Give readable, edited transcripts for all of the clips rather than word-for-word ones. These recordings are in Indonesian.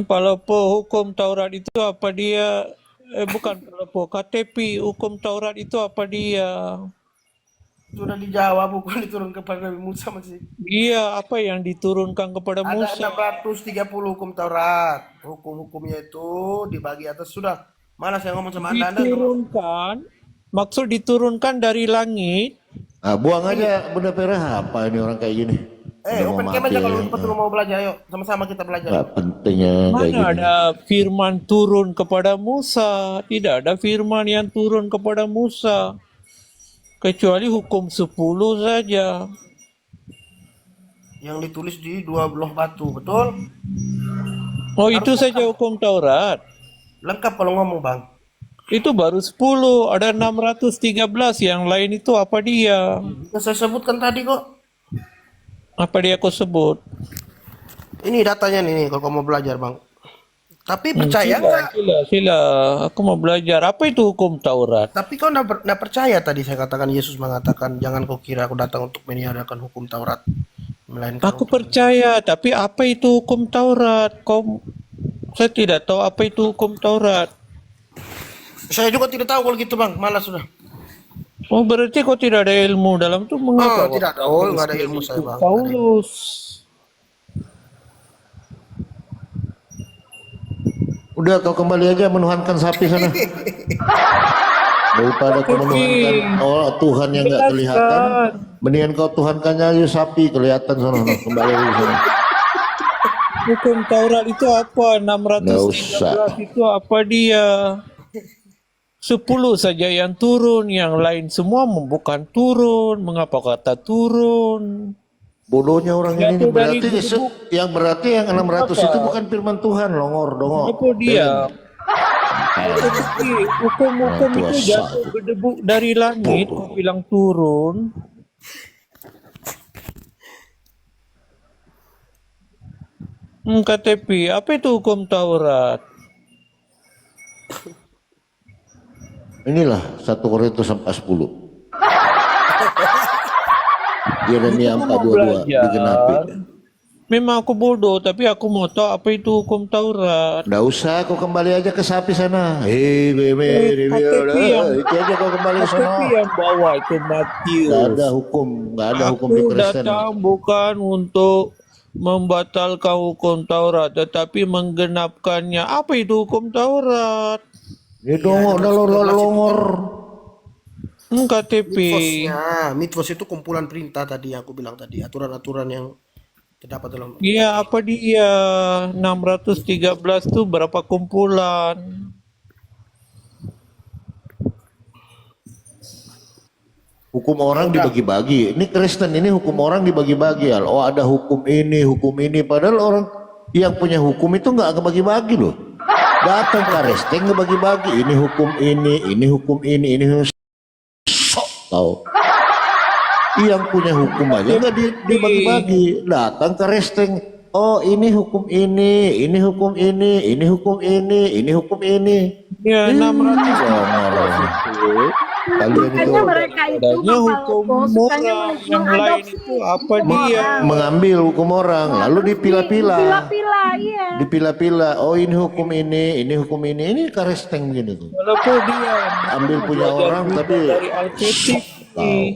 Palopo hukum Taurat itu apa dia? Bukan Palopo, KTP hukum Taurat itu apa dia? Sudah dijawab, bukan diturun kepada Nabi Musa masih. Dia apa yang diturunkan kepada Ada Musa? 630 hukum Taurat. Hukum-hukumnya itu dibagi atas sudah. Mana saya ngomong sama Anda ngomong. Diturunkan, maksud diturunkan dari langit. Buang Ini, aja Bunda Perah. Apa ini orang kayak gini? Udah mau open cam mati aja aja. kalau betul mau belajar. Yuk, sama-sama kita belajar Nggak yuk. pentingnya kayak Mana gini. ada firman turun kepada Musa? Tidak ada firman yang turun kepada Musa. Kecuali hukum 10 saja. Yang ditulis di dua belah batu, betul? Oh, Harus itu saja hukum Taurat. lengkap kalau ngomong, Bang. Itu baru 10, ada 613. Yang lain itu apa dia? Yang saya sebutkan tadi kok. Apa dia kau sebut? Ini datanya nih kalau kamu mau belajar, Bang. Tapi percaya Sila, nggak? sila. Aku mau belajar. Apa itu hukum Taurat? Tapi kau nggak percaya tadi saya katakan Yesus mengatakan jangan kau kira aku datang untuk meniadakan hukum Taurat, melainkan Aku untuk percaya, tapi apa itu hukum Taurat? Saya tidak tahu apa itu hukum Taurat. saya juga tidak tahu kalau gitu, Bang. Malas sudah. Oh, berarti kau tidak ada ilmu dalam itu mengapa? Tidak ada. Oh, nggak ada ilmu saya, Bang. Nggak ada ilmu. Paulus. Udah kau kembali aja menuhankan sapi sana. Daripada kau menuhankan Tuhan yang nggak kelihatan, mendingan kau tuhankannya aja sapi kelihatan sana. Kembali lagi sana. Hukum Taurat itu apa? Nggak usah. 613 itu apa dia? 10 saja yang turun, yang lain semua bukan turun. Mengapa kata turun? Bodohnya orang ini Jatuh dari berarti gubuk. berarti yang 600 itu bukan firman Tuhan, longor dongok. Apa dia? Hukum-hukum Orang tua itu jatuh satu. berdebuk dari langit, kau bilang turun. KTP, apa itu hukum Taurat? Inilah 1 Korintus 4:10. Yeremia Aku mau 4:22 digenapi. belajar. Memang aku bodoh, tapi aku mau tahu apa itu hukum Taurat. Nggak usah, kau kembali aja ke sapi sana. KTP yang Itu aja kau kembali ke sana. KTP yang bawa itu Nggak Matius. ada hukum, nggak ada hukum di Aku Kristen. datang bukan untuk membatalkan hukum Taurat, tetapi menggenapkannya. Apa itu hukum Taurat? Ini dongok, udah longor. KTP. Mitos itu kumpulan perintah tadi yang aku bilang tadi, aturan-aturan yang terdapat dalam. Iya, apa dia? 613 itu berapa kumpulan? Hukum orang dibagi-bagi. Ini Kristen ini hukum orang dibagi-bagi. Oh ada hukum ini. Padahal orang yang punya hukum itu nggak kebagi-bagi loh. Datang ke Resteng ngebagi-bagi. Ini hukum ini sok tahu. Yang punya hukum aja nggak dibagi-bagi. Datang ke Resteng. Oh ini hukum ini hukum ini hukum ini. Ya, 600 Kalian itu Sukanya mereka itu adanya hukum sukanya moral, yang lain mengadopsi itu apa dia? mengambil hukum orang lalu dipilah-pilah. Pilah-pilah, iya. Dipilah-pilah. Oh ini hukum ini. Ini karesteng gitu tuh. Walaupun dia Ambil punya belajar orang juga tapi dari Alkitab nih.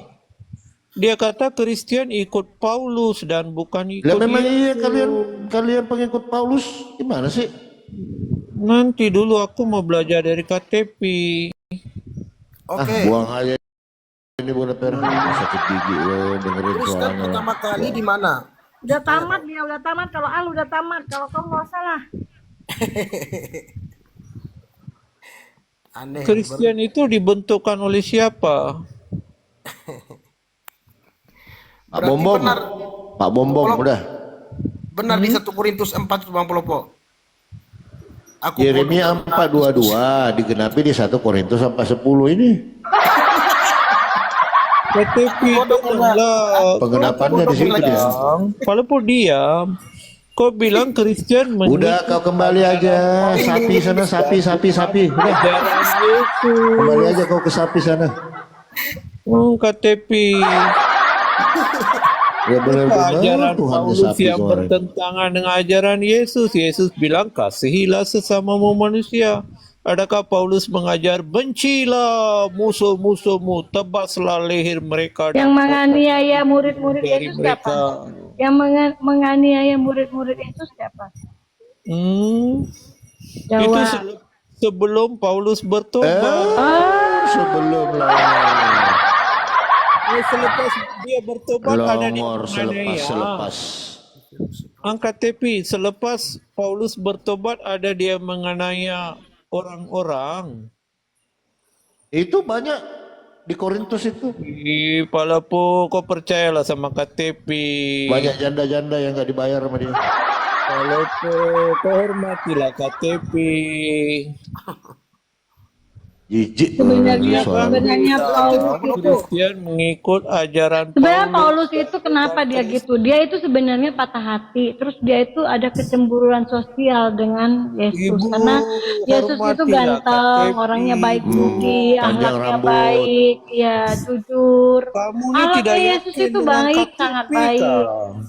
Dia kata Kristen ikut Paulus dan bukan ikut lah memang iya Yesus. kalian pengikut Paulus gimana sih? Nanti dulu aku mau belajar dari KTP. Oke. Buang aja ini Bunda Per. Sakit gigi lo dengerin Kristen suaranya. pertama kali di mana? Udah tamat dia, udah tamat. Kalau Al udah tamat, kalau kamu nggak usah lah. Aneh. Kristen itu dibentukkan oleh siapa? Pak Berarti Bombom. benar. Pak Bombom udah. Benar di 1 Korintus 4 itu, Bang Pelopo. Aku Yeremia bodoh. 4:22 digenapi di 1 Korintus 4:10 ini. KTP itu adalah Pengenapannya di situ ya. walaupun diam. Kau bilang Kristen Udah kau kembali aja sapi sana sapi. Udah. ajaran Yesus. Kembali aja kau ke sapi sana. KTP. Ya benar-benar Ajaran Tuhan Paulus sapi yang kemarin. bertentangan dengan ajaran Yesus. Yesus bilang kasihilah sesamamu manusia. Adakah Paulus mengajar bencilah musuh-musuhmu, tebaslah leher mereka Yang dan menganiaya murid-murid dari Yesus siapa? mereka. Yang menganiaya murid-murid Yesus siapa? Hmm, itu Jawab. sebelum Paulus bertobat. Sebelum lah. Selepas dia bertobat ada dia Longor menganiaya. selepas. Angkat tepi, selepas Paulus bertobat ada dia menganiaya orang-orang. Itu banyak di Korintus itu. Palapo kau percayalah sama KTP. Banyak janda-janda yang nggak dibayar sama dia. Palapo kau hormatilah KTP. Jijik Sebenarnya suara. Paulus itu Kristen mengikut ajaran sebenarnya Paulus. Paulus itu kenapa dia gitu? Dia itu sebenarnya patah hati. Terus dia itu ada kecemburuan sosial dengan Yesus Ibu, karena Yesus itu hormatilah ganteng, KTP. orangnya baik budi, panjang akhlaknya rambut. baik, ya jujur. Kamu ini tidak Akhlaknya Yesus yakin itu dengan baik, KTP sangat baik. kah?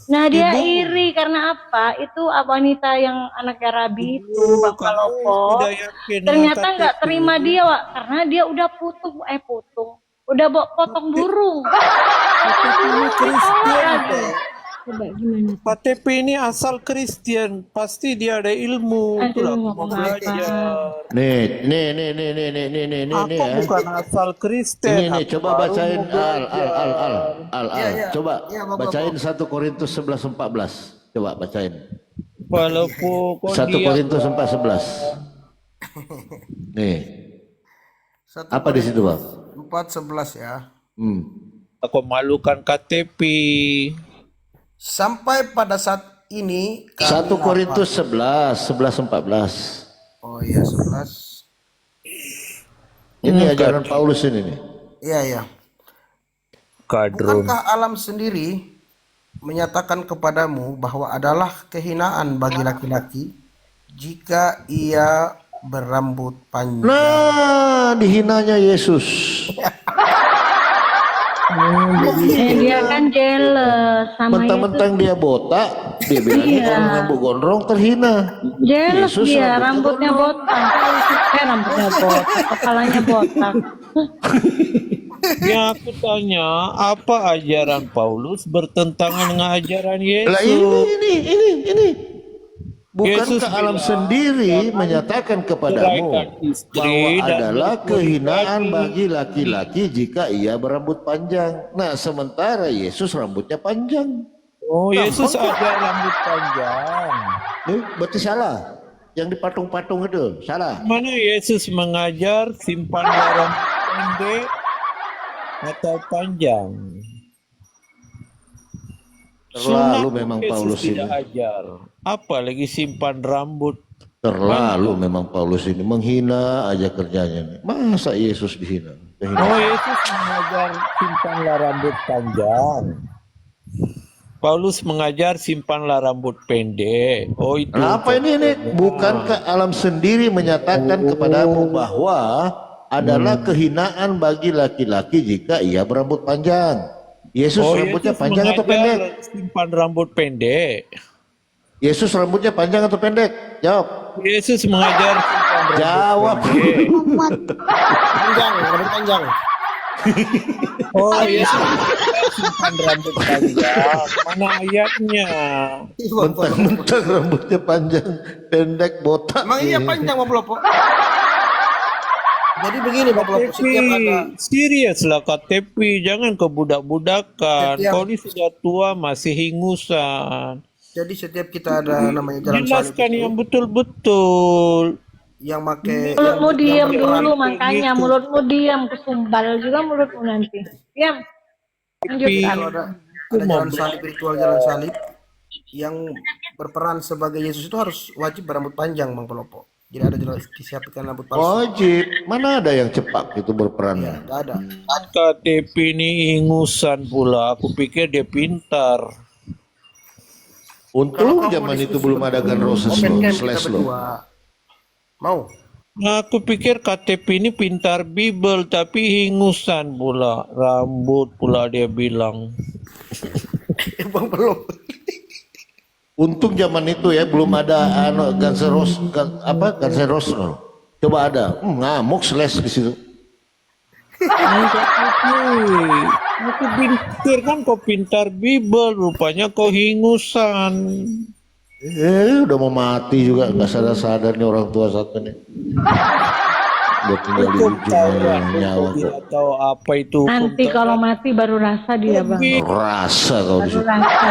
Nah dia Ibu. iri karena apa? Itu wanita yang anaknya Rabi itu, Bang Kamu Palopo. tidak yakin dengan Ternyata nggak KTP. terima dia, Wak, karena dia udah udah potong burung. Potong burung ditolak lagi. Coba gimana? KTP ini asal Kristen, pasti dia ada ilmu. Aduh, Itulah aku nggak mau apa-apa. belajar. Nih Aku ya. bukan asal Kristen. Ini aku coba baru bacain mau belajar. Coba Iya, Bapak. bacain 1 Korintus 11:14. Coba bacain. Walaupun kau 1 diam, Korintus 4:11. Nih, apa di situ, Bang? 4:11 ya. aku malukan KTP. Sampai pada saat ini 1 Korintus 11:14. Oh iya 11. Ini ajaran Paulus ini nih. Iya iya. Kadrun. Bukankah alam sendiri menyatakan kepadamu bahwa adalah kehinaan bagi laki-laki jika ia berambut panjang? Nah, dihinanya Yesus. Dia kan jealous sama Yesus. Mentang-mentang dia botak, dia bilang orang rambut gondrong terhina. Jealous Yesus dia, rambutnya botak. Rambutnya botak, kepalanya botak. Yang aku tanya, apa ajaran Paulus bertentangan dengan ajaran Yesus? Lah ini. Yesus Bukankah alam bilang, sendiri menyatakan kepadamu ceraikan istri bahwa dan adalah kehinaan laki-laki. bagi laki-laki jika ia berambut panjang. Nah, sementara Yesus rambutnya panjang. Oh, Yesus ajar rambut panjang. Berarti salah. Yang dipatung-patung itu salah. Mana Yesus mengajar simpanlah rambut pendek atau panjang? Terlalu Sunat memang Yesus Paulus ini. tidak ajar. Apalagi simpan rambut. Terlalu memang Paulus ini menghina aja kerjanya. Masa Yesus dihina? Oh, Yesus mengajar simpanlah rambut panjang. Paulus mengajar simpanlah rambut pendek. Oh, itu. Nah, apa ini? Bukankah alam sendiri menyatakan kepadamu bahwa adalah kehinaan bagi laki-laki jika ia berambut panjang? Yesus rambutnya Yesus panjang atau mengajar pendek? simpan rambut pendek. Yesus rambutnya panjang atau pendek? Jawab. Yesus mengajar simpan rambut Jawab. pendek. Panjang, rambut panjang. Oh, Yesus mengajar simpan rambut panjang. Mana ayatnya? Mentang-mentang rambutnya panjang, pendek, botak. Emang iya panjang Bapak Lopo. Jadi begini Bapak Lopo, setiap ada Serius lah KTP, jangan kebudak-budakan. Setiap- Kau ini sudah tua masih hingusan. jadi setiap kita ada namanya jalan salib Jelaskan itu, yang betul-betul. yang make Mulutmu diam dulu, berperan makanya begitu. mulutmu diam, kesumbal juga mulutmu nanti. Diam. Lanjutkan. kalau ada jalan salib, ritual jalan salib yang berperan sebagai Yesus itu harus wajib berambut panjang Bang Pelopo. Jadi ada jalan disiapkan rambut palsu. Wajib. Mana ada yang cepat itu berperannya? Enggak ada. KTP ini ingusan pula. Aku pikir dia pintar. Untung zaman itu belum ada Gun Roses Open loh, camp kita Slash loh. berdua. Mau? Nah, aku pikir KTP ini pintar Bible tapi hingusan pula. Rambut pula dia bilang. Bang belum. Untung zaman itu ya belum ada Guns N' Roses, Guns N' Roses. Coba ada, ngamuk Slash di situ. Enggak ngerti. Aku pikir kan kau pintar Bible, rupanya kau hingusan. Udah mau mati juga nggak sadar-sadar nih orang tua satu nih. Udah tinggal di Hukum ujung Taurat, nyawa kau kok. tidak tahu apa itu hukum Nanti kalau mati baru rasa dia bang. Rasa kau di Baru situ. rasa.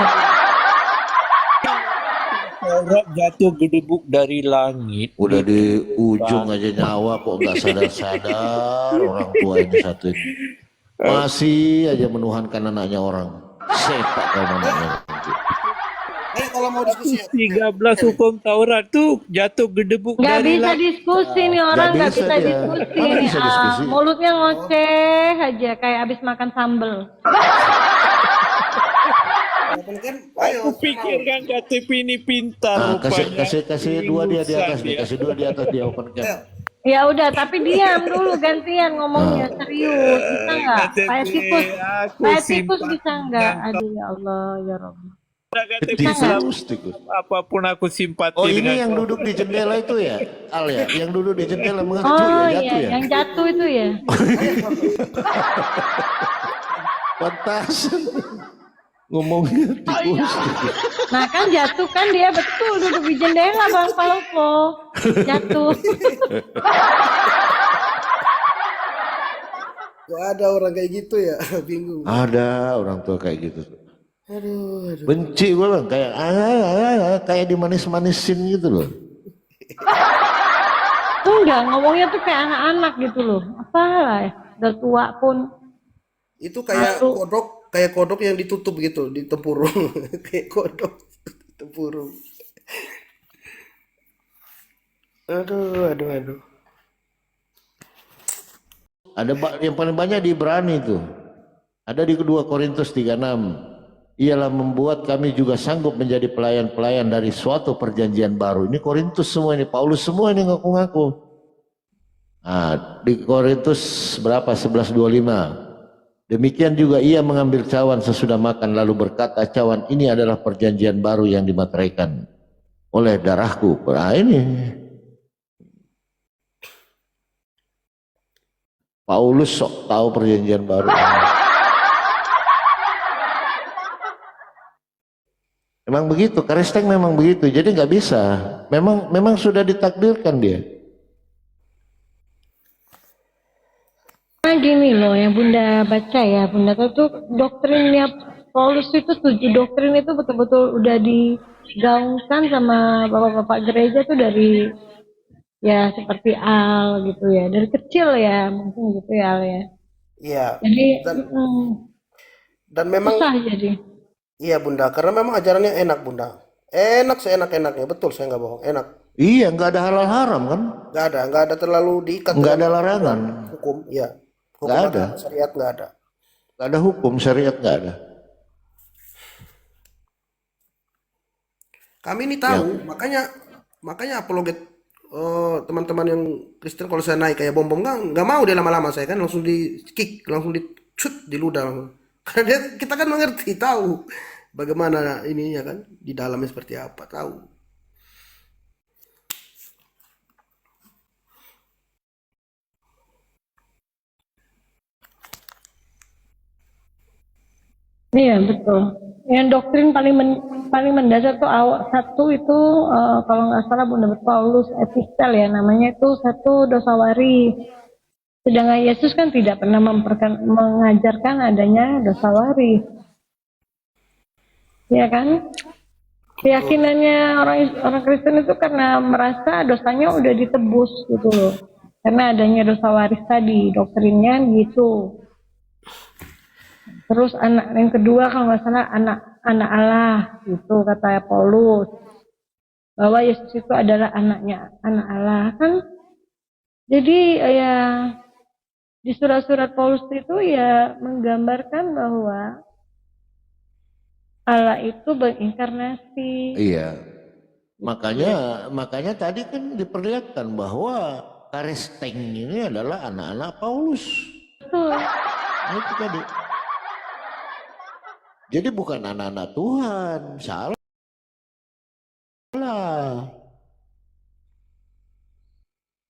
Taurat jatuh gedebuk dari langit. Udah di ujung aja nyawa kok nggak sadar-sadar orang tua ini satu ini. Masih aja menuhankan anaknya orang. Sepak kau namanya. Ayo kalau mau diskusi ya. 13 hukum Taurat tuh jatuh gedebuk Nggak dari bisa langit. diskusi nih orang, Nggak nggak bisa bisa dia. diskusi Nggak nih. bisa diskusi. Mulutnya ngoceh aja kayak abis makan sambel. Kan, ayo. Aku pikir kan KTP ini pintar Nah, rupanya. kasih dua dia di atas nih, Hingusan kasih dua di atas dia open cam. Ya udah, tapi diam dulu gantian ngomongnya serius, bisa nggak? KTP, Kayak tikus, aku kayak tikus simpan bisa nggak? dengan Aduh ya Allah ya Rabbi. KTP Tikus. apapun aku simpati Oh ini dengan yang kau. duduk di jendela itu ya, Al ya, yang duduk di jendela mengacu Oh ya, iya, jatuh ya. yang jatuh itu ya. Pantas ngomongnya tikus. Nah kan jatuh kan dia betul duduk di jendela bang Palopo. Jatuh. Gak ada orang kayak gitu ya. Bingung. Ada orang tua kayak gitu. Aduh. Benci gue bang, kayak dimanis-manisin gitu loh. Enggak, ngomongnya tuh kayak anak-anak gitu loh. Apalah ya, udah tua pun. Itu kayak kodok yang ditutup gitu di tempurung. Kayak kodok di tempurung. Aduh. Ada yang paling banyak di Ibrani itu. Ada di 2 Korintus 3:6. Ialah membuat kami juga sanggup menjadi pelayan-pelayan dari suatu perjanjian baru. Ini Korintus semua ini, Paulus semua ini ngaku-ngaku. Nah, di Korintus berapa? 11:25. Demikian juga ia mengambil cawan sesudah makan lalu berkata, cawan ini adalah perjanjian baru yang dimateraikan oleh darahku. Nah ini Paulus sok tahu perjanjian baru. Memang begitu, Kristen memang begitu. Jadi nggak bisa. Memang sudah ditakdirkan dia. Nah gini loh yang Bunda baca ya, Bunda tahu tuh doktrinnya Paulus itu 7 doktrin itu betul-betul udah digaungkan sama bapak-bapak gereja tuh dari ya seperti Al gitu ya, dari kecil ya mungkin gitu ya Al ya. Iya. Jadi Dan memang susah jadi. iya Bunda, karena memang ajarannya enak Bunda. Enak seenak-enaknya, betul saya nggak bohong, enak. Iya, nggak ada halal haram kan? Nggak ada terlalu diikat Nggak ada dengan larangan. hukum, iya. Hukum Nggak ada. syariat nggak ada. Nggak ada hukum syariat, nggak ada. Kami ini tahu, makanya apologet teman-teman yang Kristen kalau saya naik kayak bom-bom nggak mau dia lama-lama, saya kan langsung di kick, langsung di cut di ludah langsung. Karena kita kan mengerti, tahu bagaimana ininya kan di dalamnya seperti apa, tahu. Iya betul. Yang doktrin paling mendasar tuh awal satu itu kalau nggak salah Bunda Paulus epistel ya namanya itu satu dosawari. Sedangkan Yesus kan tidak pernah mengajarkan adanya dosawari. Ya kan? Keyakinannya orang Kristen itu karena merasa dosanya udah ditebus gitu loh. Karena adanya dosa waris tadi, doktrinnya gitu. Terus anak yang kedua kalau nggak salah anak Allah gitu kata Paulus. Bahwa Yesus itu adalah anak Allah kan. Jadi ya di surat-surat Paulus itu ya menggambarkan bahwa Allah itu berinkarnasi. Iya. Makanya tadi kan diperlihatkan bahwa Kristen ini adalah anak-anak Paulus. Betul. Itu tadi. Jadi bukan anak-anak Tuhan, salah.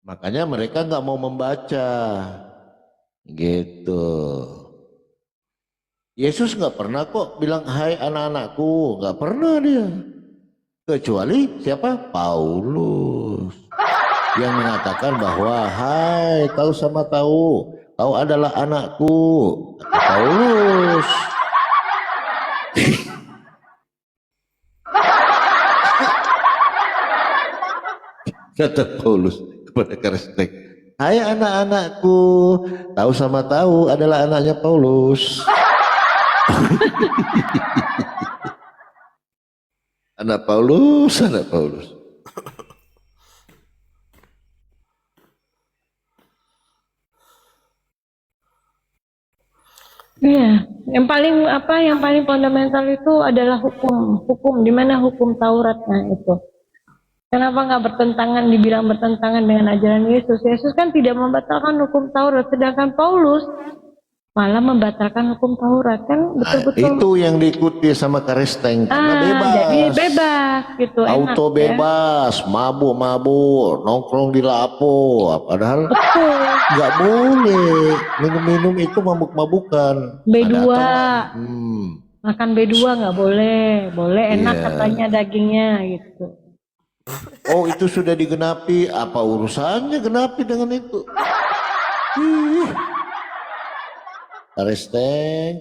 Makanya mereka nggak mau membaca, gitu. Yesus nggak pernah kok bilang hai anak-anakku, nggak pernah dia. Kecuali siapa? Paulus yang mengatakan bahwa hai kau sama tahu, kau adalah anakku. Kata Paulus. Kata Paulus kepada Kristen, hai anak-anakku, tahu sama tahu adalah anaknya Paulus. Anak Paulus, anak Paulus. Iya, yang paling fundamental itu adalah hukum di mana hukum Taurat, nah itu. Kenapa nggak bertentangan, dibilang bertentangan dengan ajaran Yesus? Yesus kan tidak membatalkan hukum Taurat, sedangkan Paulus malah membatalkan hukum Taurat, kan betul-betul. Itu yang diikuti sama Kristen karena bebas. Jadi bebas gitu, Auto enak, bebas, mabuk-mabuk, nongkrong di lapo. Padahal Betul. nggak boleh minum-minum itu mabuk-mabukan. B2. Makan B2 nggak boleh, enak Iya. katanya dagingnya gitu. Oh itu sudah digenapi, apa urusannya genapi dengan itu? Ih. Karesteng.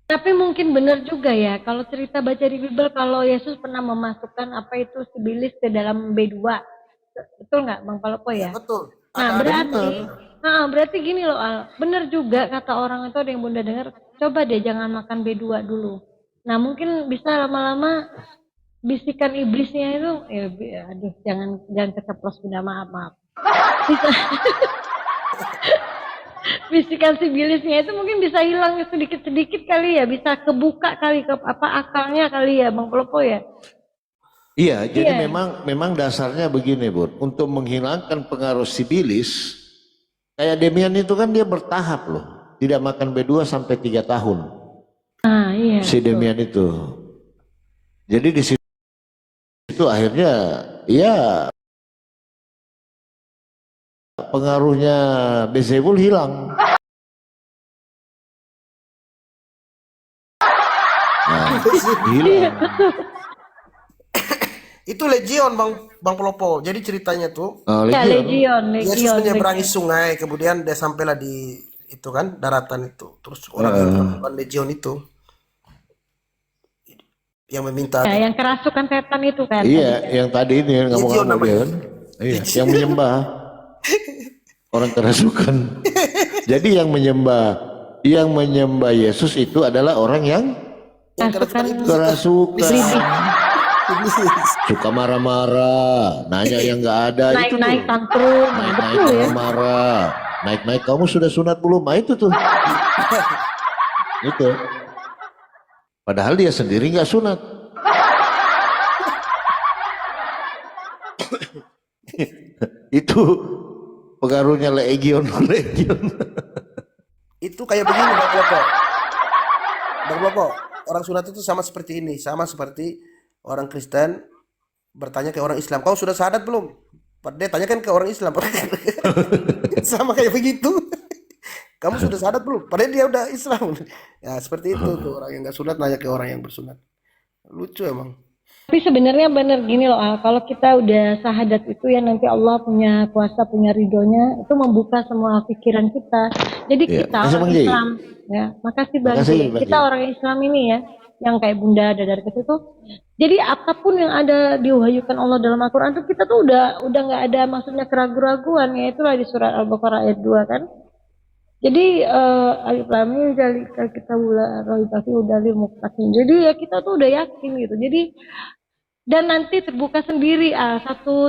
Tapi mungkin benar juga ya, kalau cerita baca di Bible, kalau Yesus pernah memasukkan apa itu sibilis ke dalam B2. Betul nggak Bang Palopo ya? Betul. Nah berarti gini loh Al, benar juga kata orang itu, ada yang Bunda dengar, coba deh jangan makan B2 dulu. Nah mungkin bisa lama-lama bisikan iblisnya itu, aduh jangan keceplos Bunda, maaf. Bisa, bisikan sibilisnya itu mungkin bisa hilang sedikit-sedikit kali ya, bisa kebuka kali ke apa akalnya kali ya Bang Palopo ya. Iya, jadi memang dasarnya begini, Bud. Untuk menghilangkan pengaruh sibilis, kayak Demian itu kan dia bertahap loh. Tidak makan B2 sampai 3 tahun. Iya. Si Demian itu. Jadi di situ akhirnya ya pengaruhnya Beelzebul hilang. Nah, hilang. Itu Legion Bang Polopo. Jadi ceritanya tuh Ya, Legion. Yesus menyeberangi sungai, kemudian dia sampailah di itu kan daratan itu. Terus orang yang melakukan Legion itu yang meminta Ya, yang kerasukan setan itu kan. Iya, yang tadi ini yang Legion ngomong dia namanya. kan. Iya, yang menyembah orang kerasukan. Jadi yang menyembah Yesus itu adalah orang yang kerasukan. Suka marah-marah, nanya yang nggak ada. Naik-naik tantrum. Naik-naik marah-marah. Naik-naik kamu sudah sunat belum? Nah itu tuh. Itu. Padahal dia sendiri nggak sunat. Itu pengaruhnya legion. Itu kayak begini Bang Polopo. Bang Polopo, orang sunat itu sama seperti ini, sama seperti orang Kristen bertanya ke orang Islam, kau sudah syahadat belum? Dia tanyakan ke orang Islam. Sama kayak begitu. Kamu sudah syahadat belum? Padahal dia udah Islam. Ya seperti itu tuh, orang yang nggak sunat nanya ke orang yang bersunat. Lucu emang. Tapi sebenarnya benar gini loh Al, kalau kita udah syahadat itu ya nanti Allah punya kuasa, punya ridhonya, itu membuka semua pikiran kita. Jadi kita orang Islam, ya makasih Bang. Kita orang Islam ini ya, yang kayak Bunda ada dari kecil tuh. Jadi apapun yang ada diwahyukan Allah dalam Al-Quran tuh kita tuh udah nggak ada maksudnya keraguan-raguan, ya itulah di surat Al-Baqarah ayat 2 kan. Jadi alif lam mim zalika kitabul la raiba fihi hudal lil muttaqin. Jadi ya kita tuh udah yakin gitu. Jadi dan nanti terbuka sendiri satu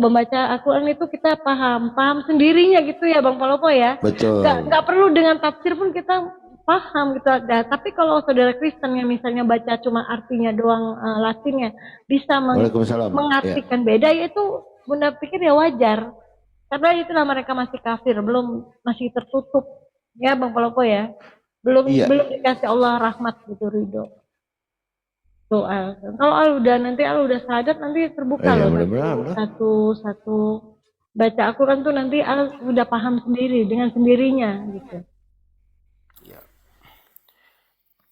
membaca Al-Quran itu kita paham sendirinya gitu ya Bang Palopo ya. Betul. Nggak perlu dengan tafsir pun kita paham gitu. Nah, tapi kalau saudara Kristen yang misalnya baca cuma artinya doang Latinnya bisa mengartikan beda, ya itu Bunda pikir ya wajar. Karena itulah mereka masih kafir, masih tertutup ya Bang Palopo ya. belum Iya. belum dikasih Allah rahmat gitu ridho. Tuh Al. Kalau Al udah nanti Al udah sadat nanti terbuka Iya, loh mudah-mudahan lah. satu baca Al-Quran tuh nanti Al udah paham sendiri dengan sendirinya gitu. Ya.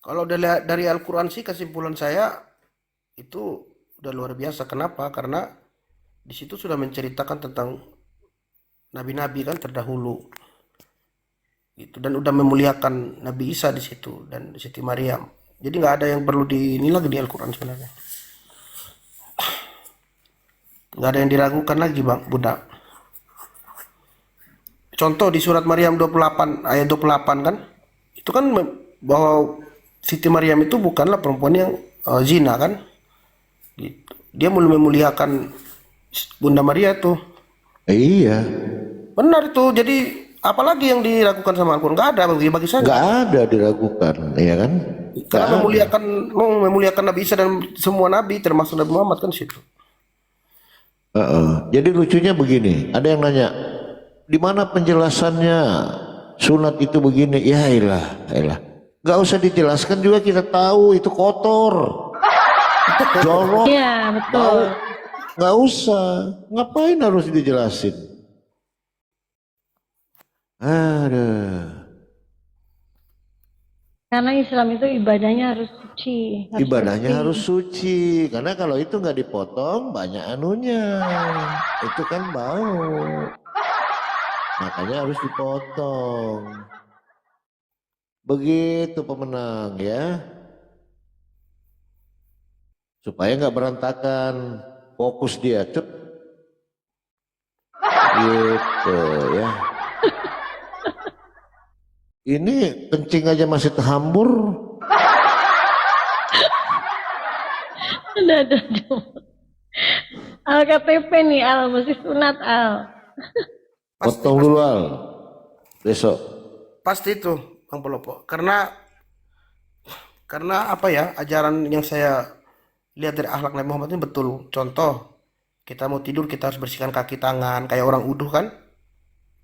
Kalau dari Al-Quran sih kesimpulan saya itu udah luar biasa. Kenapa? Karena di situ sudah menceritakan tentang nabi-nabi kan terdahulu gitu, dan udah memuliakan Nabi Isa di situ dan Siti Maryam. Jadi nggak ada yang perlu ini lagi di Al-Quran sebenarnya. Nggak ada yang diragukan lagi Bang Bunda. Contoh di surat Maryam 28 ayat 28 kan, itu kan bahwa Siti Maryam itu bukanlah perempuan yang zina kan, gitu. Dia memuliakan Bunda Maria tuh, Iya, benar itu. Jadi apalagi yang diragukan sama Al-Quran? Nggak ada bagi saya. nggak ada diragukan, ya kan? Nggak Karena ada. memuliakan Nabi Isa dan semua Nabi termasuk Nabi Muhammad kan situ. Jadi lucunya begini, ada yang nanya, di mana penjelasannya sunat itu begini? Ya elah, nggak usah dijelaskan juga kita tahu itu kotor, jorok, Iya betul. nggak usah, ngapain harus dijelasin? Ada. Karena Islam itu ibadahnya harus suci. Ibadahnya bersih. harus suci, karena kalau itu nggak dipotong banyak anunya, itu kan bau, makanya harus dipotong. Begitu pemenang ya, supaya nggak berantakan, fokus dia, cut, gitu ya. Ini kencing aja masih terhambur. Ada. Al KTP nih Al, mesti sunat Al. Potong dulu Al, besok. Pasti itu Bang Pelopo. Karena apa ya, ajaran yang saya lihat dari akhlak Nabi Muhammad ini betul. Contoh, kita mau tidur kita harus bersihkan kaki tangan kayak orang uduh kan?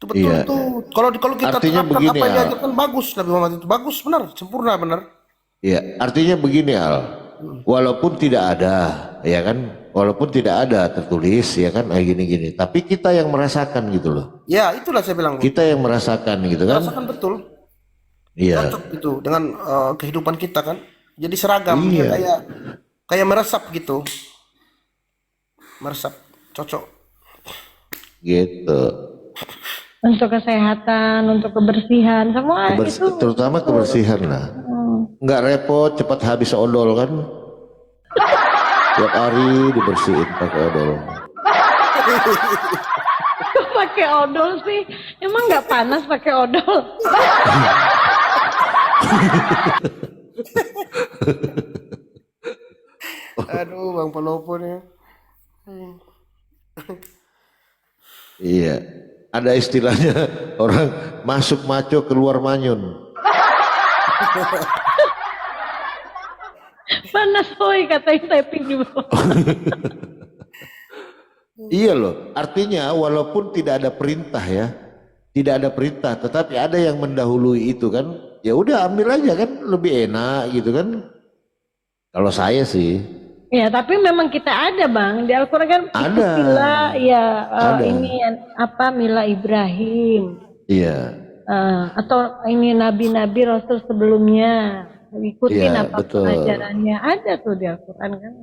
Itu betul Iya. tuh. Kalau kita Artinya terapkan begini, apa yang Al. diajarkan, bagus Nabi Muhammad itu, bagus benar, sempurna benar. Ya, artinya begini Al, walaupun tidak ada, ya kan, walaupun tidak ada tertulis, ya kan, gini-gini, tapi kita yang merasakan gitu loh, Ya itulah saya bilang. kita yang merasakan gitu kan, Rasakan betul. iya, Cocok gitu dengan kehidupan kita kan. Jadi seragam, Iya. ya, kayak meresap gitu. Meresap, cocok. gitu, Untuk kesehatan, untuk kebersihan, semua itu. terutama kebersihan lah, nggak repot, cepat habis odol kan, tiap hari dibersihin pakai odol. Kok pakai odol sih? Emang nggak panas pakai odol? Aduh, Bang Pelopo nih. Iya, ada istilahnya orang masuk maco keluar manyun. Panas boy katanya typing di bawah. Iya loh, artinya walaupun tidak ada perintah ya, tidak ada perintah, tetapi ada yang mendahului itu kan, ya udah ambil aja kan, lebih enak gitu kan. Kalau saya sih, Ya tapi memang kita ada bang di Al-Quran kan itu Ada. mila ya Ada. ini apa mila Ibrahim iya, atau ini nabi-nabi Rasul sebelumnya ikutin Iya, apa betul. ajarannya ada tuh di Al-Quran kan.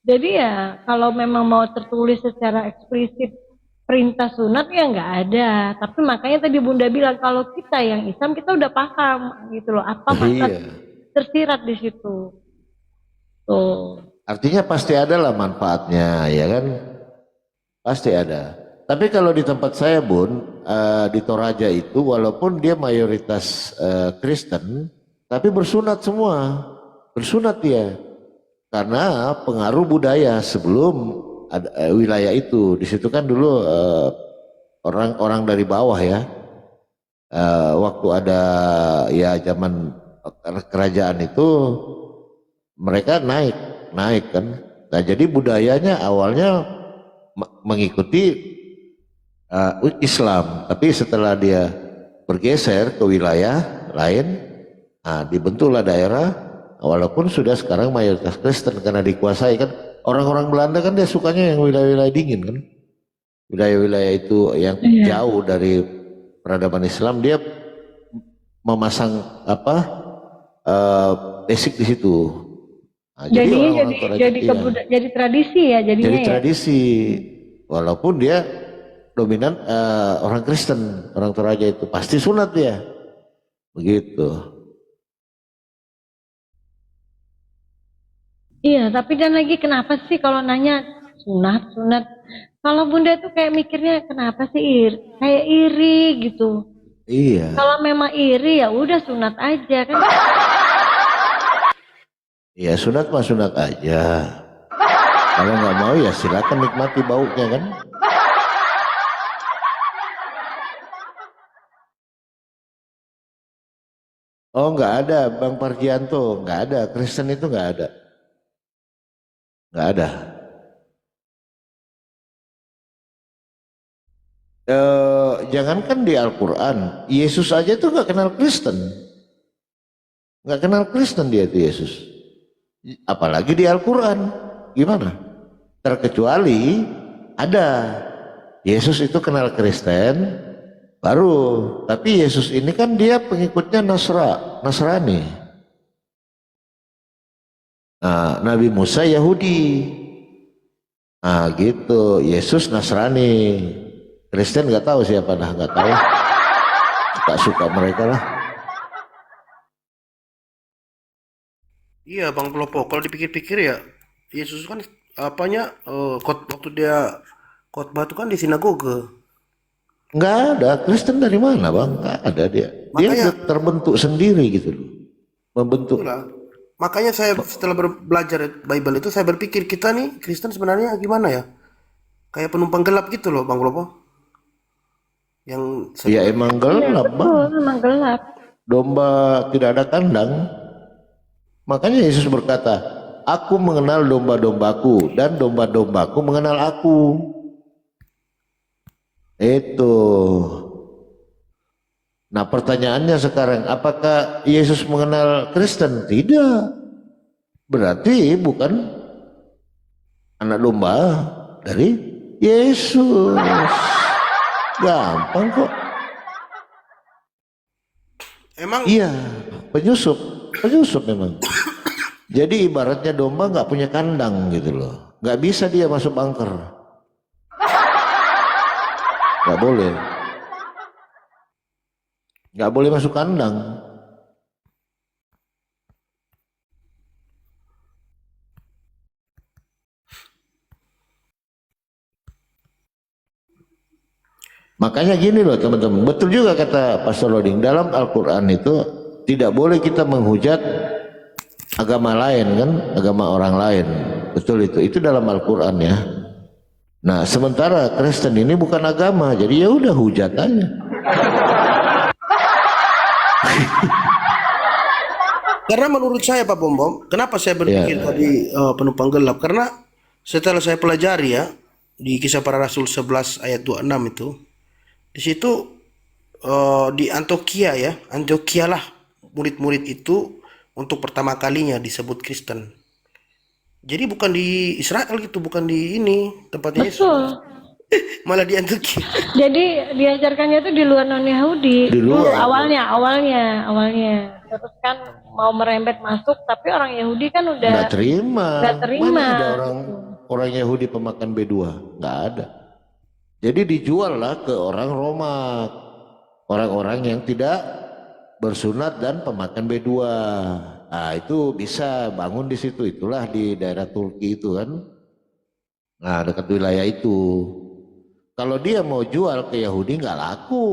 Jadi ya kalau memang mau tertulis secara eksplisit perintah sunat ya nggak ada. Tapi makanya tadi Bunda bilang kalau kita yang Islam kita udah paham gitu loh apa maksud iya. tersirat di situ. Tuh. Artinya pasti ada lah manfaatnya, ya kan? Pasti ada. Tapi kalau di tempat saya Bun, di Toraja itu walaupun dia mayoritas Kristen, tapi bersunat semua, bersunat dia. Karena pengaruh budaya sebelum ada, wilayah itu, di situ kan dulu orang-orang dari bawah ya, waktu ada ya zaman kerajaan itu mereka naik kan. Nah jadi budayanya awalnya mengikuti Islam, tapi setelah dia bergeser ke wilayah lain. Nah, dibentuklah daerah, walaupun sudah sekarang mayoritas Kristen karena dikuasai kan. Orang-orang Belanda kan dia sukanya yang wilayah-wilayah dingin kan. Wilayah-wilayah itu yang jauh dari peradaban Islam, dia memasang basic di situ. Nah, Jadinya orang-orang Toraja, jadi tradisi ya jadinya jadi ya. tradisi, walaupun dia dominan orang Kristen, orang Toraja itu pasti sunat dia, begitu. Iya, tapi dan lagi kenapa sih kalau nanya sunat, sunat? Kalau Bunda tuh kayak mikirnya kenapa sih kayak iri gitu. Iya, Kalau memang iri ya udah sunat aja kan. iya sunat mah sunat aja. Kalau nggak mau ya silakan nikmati baunya kan. Oh nggak ada Bang Parjianto, nggak ada, Kristen itu nggak ada, nggak ada. Jangankan di Al-Quran, Yesus aja tuh nggak kenal Kristen, nggak kenal Kristen dia itu Yesus. Apalagi di Al-Quran, gimana? Terkecuali ada Yesus itu kenal Kristen, baru. Tapi Yesus ini kan dia pengikutnya Nasrani. Nah, Nabi Musa Yahudi. Nah gitu, Yesus Nasrani. Kristen nggak tahu siapa, dah nggak tahu. Suka mereka lah. Iya Bang Pelopo, kalau dipikir-pikir ya Yesus kan waktu dia khotbah itu kan di sinagoge. Nggak ada Kristen dari mana bang? Nggak ada dia. Dia Makanya terbentuk sendiri gitu loh. Membentuk. itulah. Makanya saya setelah belajar Bible itu saya berpikir kita nih Kristen sebenarnya gimana ya? Kayak penumpang gelap gitu loh Bang Pelopo. Yang Ya emang gelap bang. Betul, memang gelap. Domba tidak ada kandang. Makanya Yesus berkata, aku mengenal domba-dombaku dan domba-dombaku mengenal aku. Itu. Nah pertanyaannya sekarang, apakah Yesus mengenal Kristen? Tidak. Berarti bukan anak domba dari Yesus. Gampang kok. emang Iya, penyusup memang. Jadi ibaratnya domba nggak punya kandang gitu loh, nggak bisa dia masuk bunker, nggak boleh masuk kandang. Makanya gini loh teman-teman, betul juga kata Pastor Loding, dalam Al-Quran itu tidak boleh kita menghujat agama lain kan, agama orang lain. Betul itu dalam Al-Quran ya. Nah sementara Kristen ini bukan agama, jadi ya udah hujat aja. karena menurut saya Pak Bom, kenapa saya berpikir tadi penumpang gelap? Karena setelah saya pelajari ya di Kisah Para Rasul 11 ayat 26 itu, di situ di Antioquia lah murid-murid itu untuk pertama kalinya disebut Kristen. Jadi bukan di Israel gitu, bukan di ini tempatnya Yesus, Betul. malah di Antioquia. Jadi diajarkannya itu di luar non Yahudi. Di luar. Awalnya. Terus kan mau merembet masuk, tapi orang Yahudi kan udah Nggak terima. nggak terima. Mana ada orang Yahudi pemakan B2? Nggak ada. Jadi dijual lah ke orang Roma, orang-orang yang tidak bersunat dan pemakan B2. Nah itu bisa bangun di situ, itulah di daerah Turki itu kan. Nah dekat wilayah itu. Kalau dia mau jual ke Yahudi nggak laku,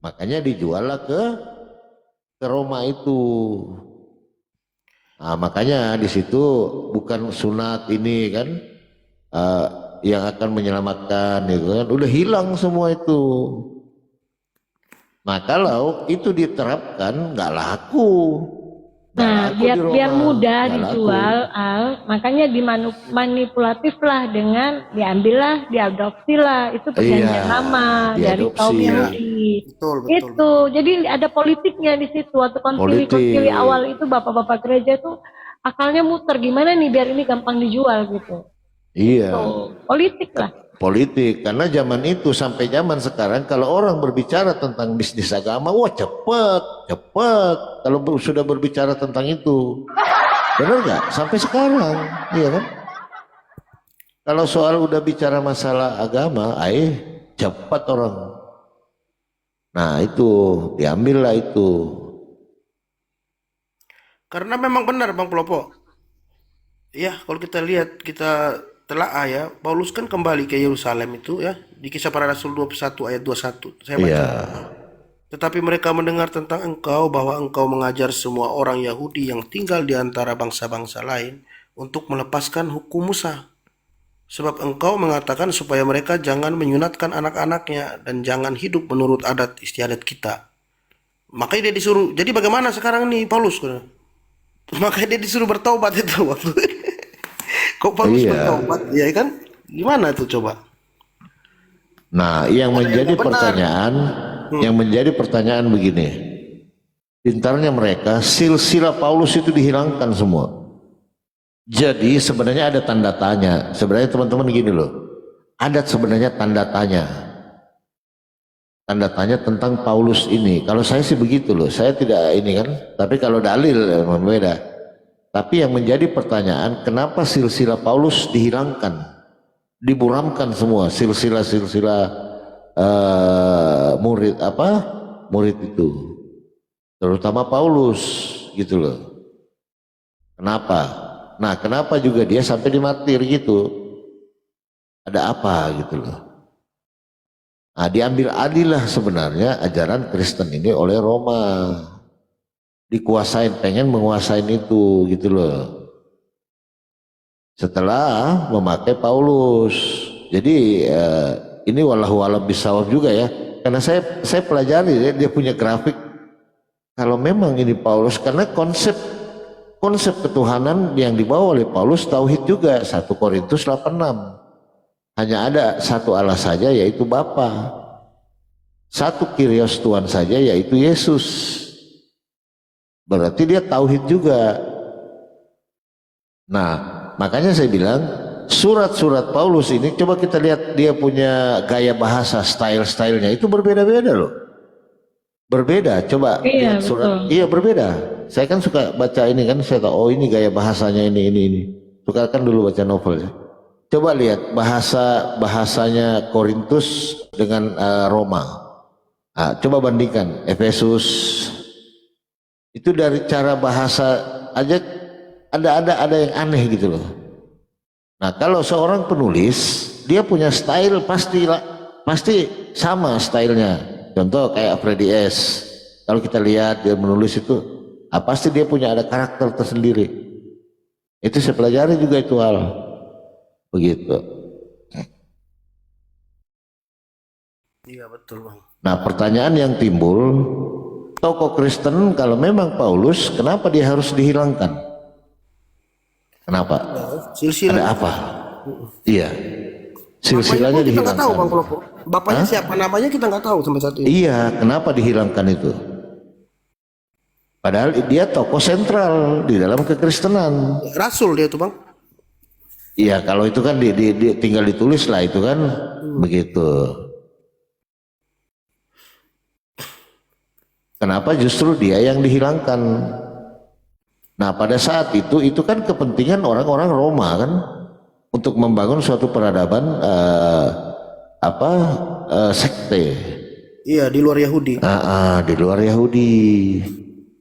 makanya dijual lah ke Roma itu. Nah makanya di situ bukan sunat ini kan. Yang akan menyelamatkan itu kan udah hilang semua itu. Nah kalau itu diterapkan nggak laku, Nah, laku biar di biar Roma, mudah nggak laku. dijual, Al, makanya dimanipulatif lah dengan diambillah, diadopsi lah, itu perjanjian Iya, lama dari kaum diadopsi. Yahudi. Betul, betul, Itu, jadi ada politiknya di situ. Waktu konsili-konsili Politik. awal itu bapak-bapak gereja itu akalnya muter gimana nih biar ini gampang dijual gitu. Iya. Politik lah. Politik, karena zaman itu sampai zaman sekarang kalau orang berbicara tentang bisnis agama, wah cepet kalau sudah berbicara tentang itu, benar nggak? Sampai sekarang, iya kan? Kalau soal udah bicara masalah agama, cepat orang. Nah itu diambil lah itu. Karena memang benar Bang Pelopo. Ya, kalau kita lihat, kita telaah ya, Paulus kan kembali ke Yerusalem itu ya, di Kisah Para Rasul 21 ayat 21. Saya baca. Iya, Tetapi mereka mendengar tentang engkau, bahwa engkau mengajar semua orang Yahudi yang tinggal di antara bangsa-bangsa lain untuk melepaskan hukum Musa. Sebab engkau mengatakan supaya mereka jangan menyunatkan anak-anaknya dan jangan hidup menurut adat istiadat kita. Makanya dia disuruh. Jadi bagaimana sekarang nih Paulus? Makanya dia disuruh bertaubat itu waktu. Kok Paulus iya. bertaubat? Ya kan? Gimana tuh coba? Nah yang menjadi pertanyaan, yang menjadi pertanyaan begini, pintarnya mereka, silsilah Paulus itu dihilangkan semua. Jadi sebenarnya ada tanda tanya. Sebenarnya teman-teman gini loh, ada sebenarnya tanda tanya. Tanda tanya tentang Paulus ini. Kalau saya sih begitu loh, saya tidak ini kan. Tapi kalau dalil berbeda. Tapi yang menjadi pertanyaan, kenapa silsilah Paulus dihilangkan, diburamkan semua silsilah murid murid itu, terutama Paulus gitu loh. Kenapa? Nah, kenapa juga dia sampai dimartir gitu? Ada apa gitu loh? Nah, diambil alih lah sebenarnya ajaran Kristen ini oleh Roma. Dikuasain, pengen menguasain itu gitu loh. Setelah memakai Paulus. Jadi ini wallahu alam bisawab juga ya. Karena saya pelajari dia punya grafik. Kalau memang ini Paulus, karena konsep ketuhanan yang dibawa oleh Paulus tauhid juga, 1 Korintus 8:6. Hanya ada satu Allah saja, yaitu Bapa. Satu Kyrios Tuhan saja, yaitu Yesus. Berarti dia tauhid juga. Nah, makanya saya bilang surat-surat Paulus ini, coba kita lihat dia punya gaya bahasa, style-stylenya itu berbeda-beda loh. Berbeda, coba Iya, lihat surat. betul. Iya berbeda. Saya kan suka baca ini kan, saya tahu oh ini gaya bahasanya ini. Suka kan dulu baca novel ya. Coba lihat bahasanya Korintus dengan Roma. Nah, coba bandingkan Efesus. Itu dari cara bahasa aja ada yang aneh gitu loh. Nah, kalau seorang penulis dia punya style pasti sama stylenya. Contoh kayak Freddy S. Kalau kita lihat dia menulis itu, pasti dia punya ada karakter tersendiri. Itu saya pelajari juga itu hal begitu. Iya betul Bang. Nah, pertanyaan yang timbul, tokoh Kristen kalau memang Paulus, kenapa dia harus dihilangkan? Kenapa? Silsilah. Ada apa? Iya. Silsilahnya Bapaknya pun kita nggak tahu dihilangkan. Bang Pelopo. Bapaknya siapa namanya kita nggak tahu sampai saat ini. Iya, kenapa dihilangkan itu? Padahal dia tokoh sentral di dalam kekristenan. Rasul dia tuh Bang. Iya, kalau itu kan tinggal ditulis lah itu kan begitu. Kenapa justru dia yang dihilangkan? Nah, pada saat itu kan kepentingan orang-orang Roma kan untuk membangun suatu peradaban sekte. Iya di luar Yahudi. Di luar Yahudi.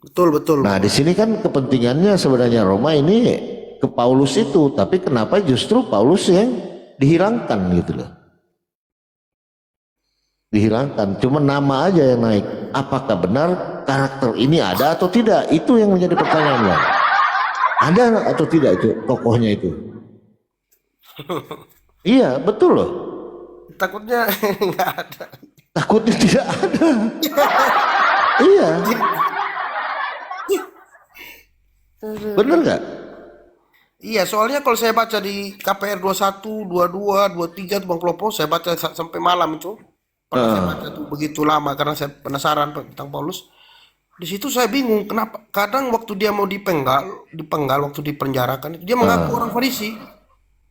Betul. Nah, di sini kan kepentingannya sebenarnya Roma ini ke Paulus itu, tapi kenapa justru Paulus yang dihilangkan gitu loh. Dihilangkan, cuma nama aja yang naik. Apakah benar karakter ini ada atau tidak? Itu yang menjadi pertanyaan Bang. Ada atau tidak itu tokohnya itu? Iya, betul loh. Takutnya nggak ada. Takutnya tidak ada. Iya. Bener nggak? Iya, soalnya kalau saya baca di KPR 21, 22, 23 tuh Bang Klopo, saya baca sampai malam itu. Pernah saya baca tuh begitu lama karena saya penasaran tentang Paulus. Di situ saya bingung kenapa kadang waktu dia mau dipenggal waktu dipenjarakan dia mengaku orang Farisi.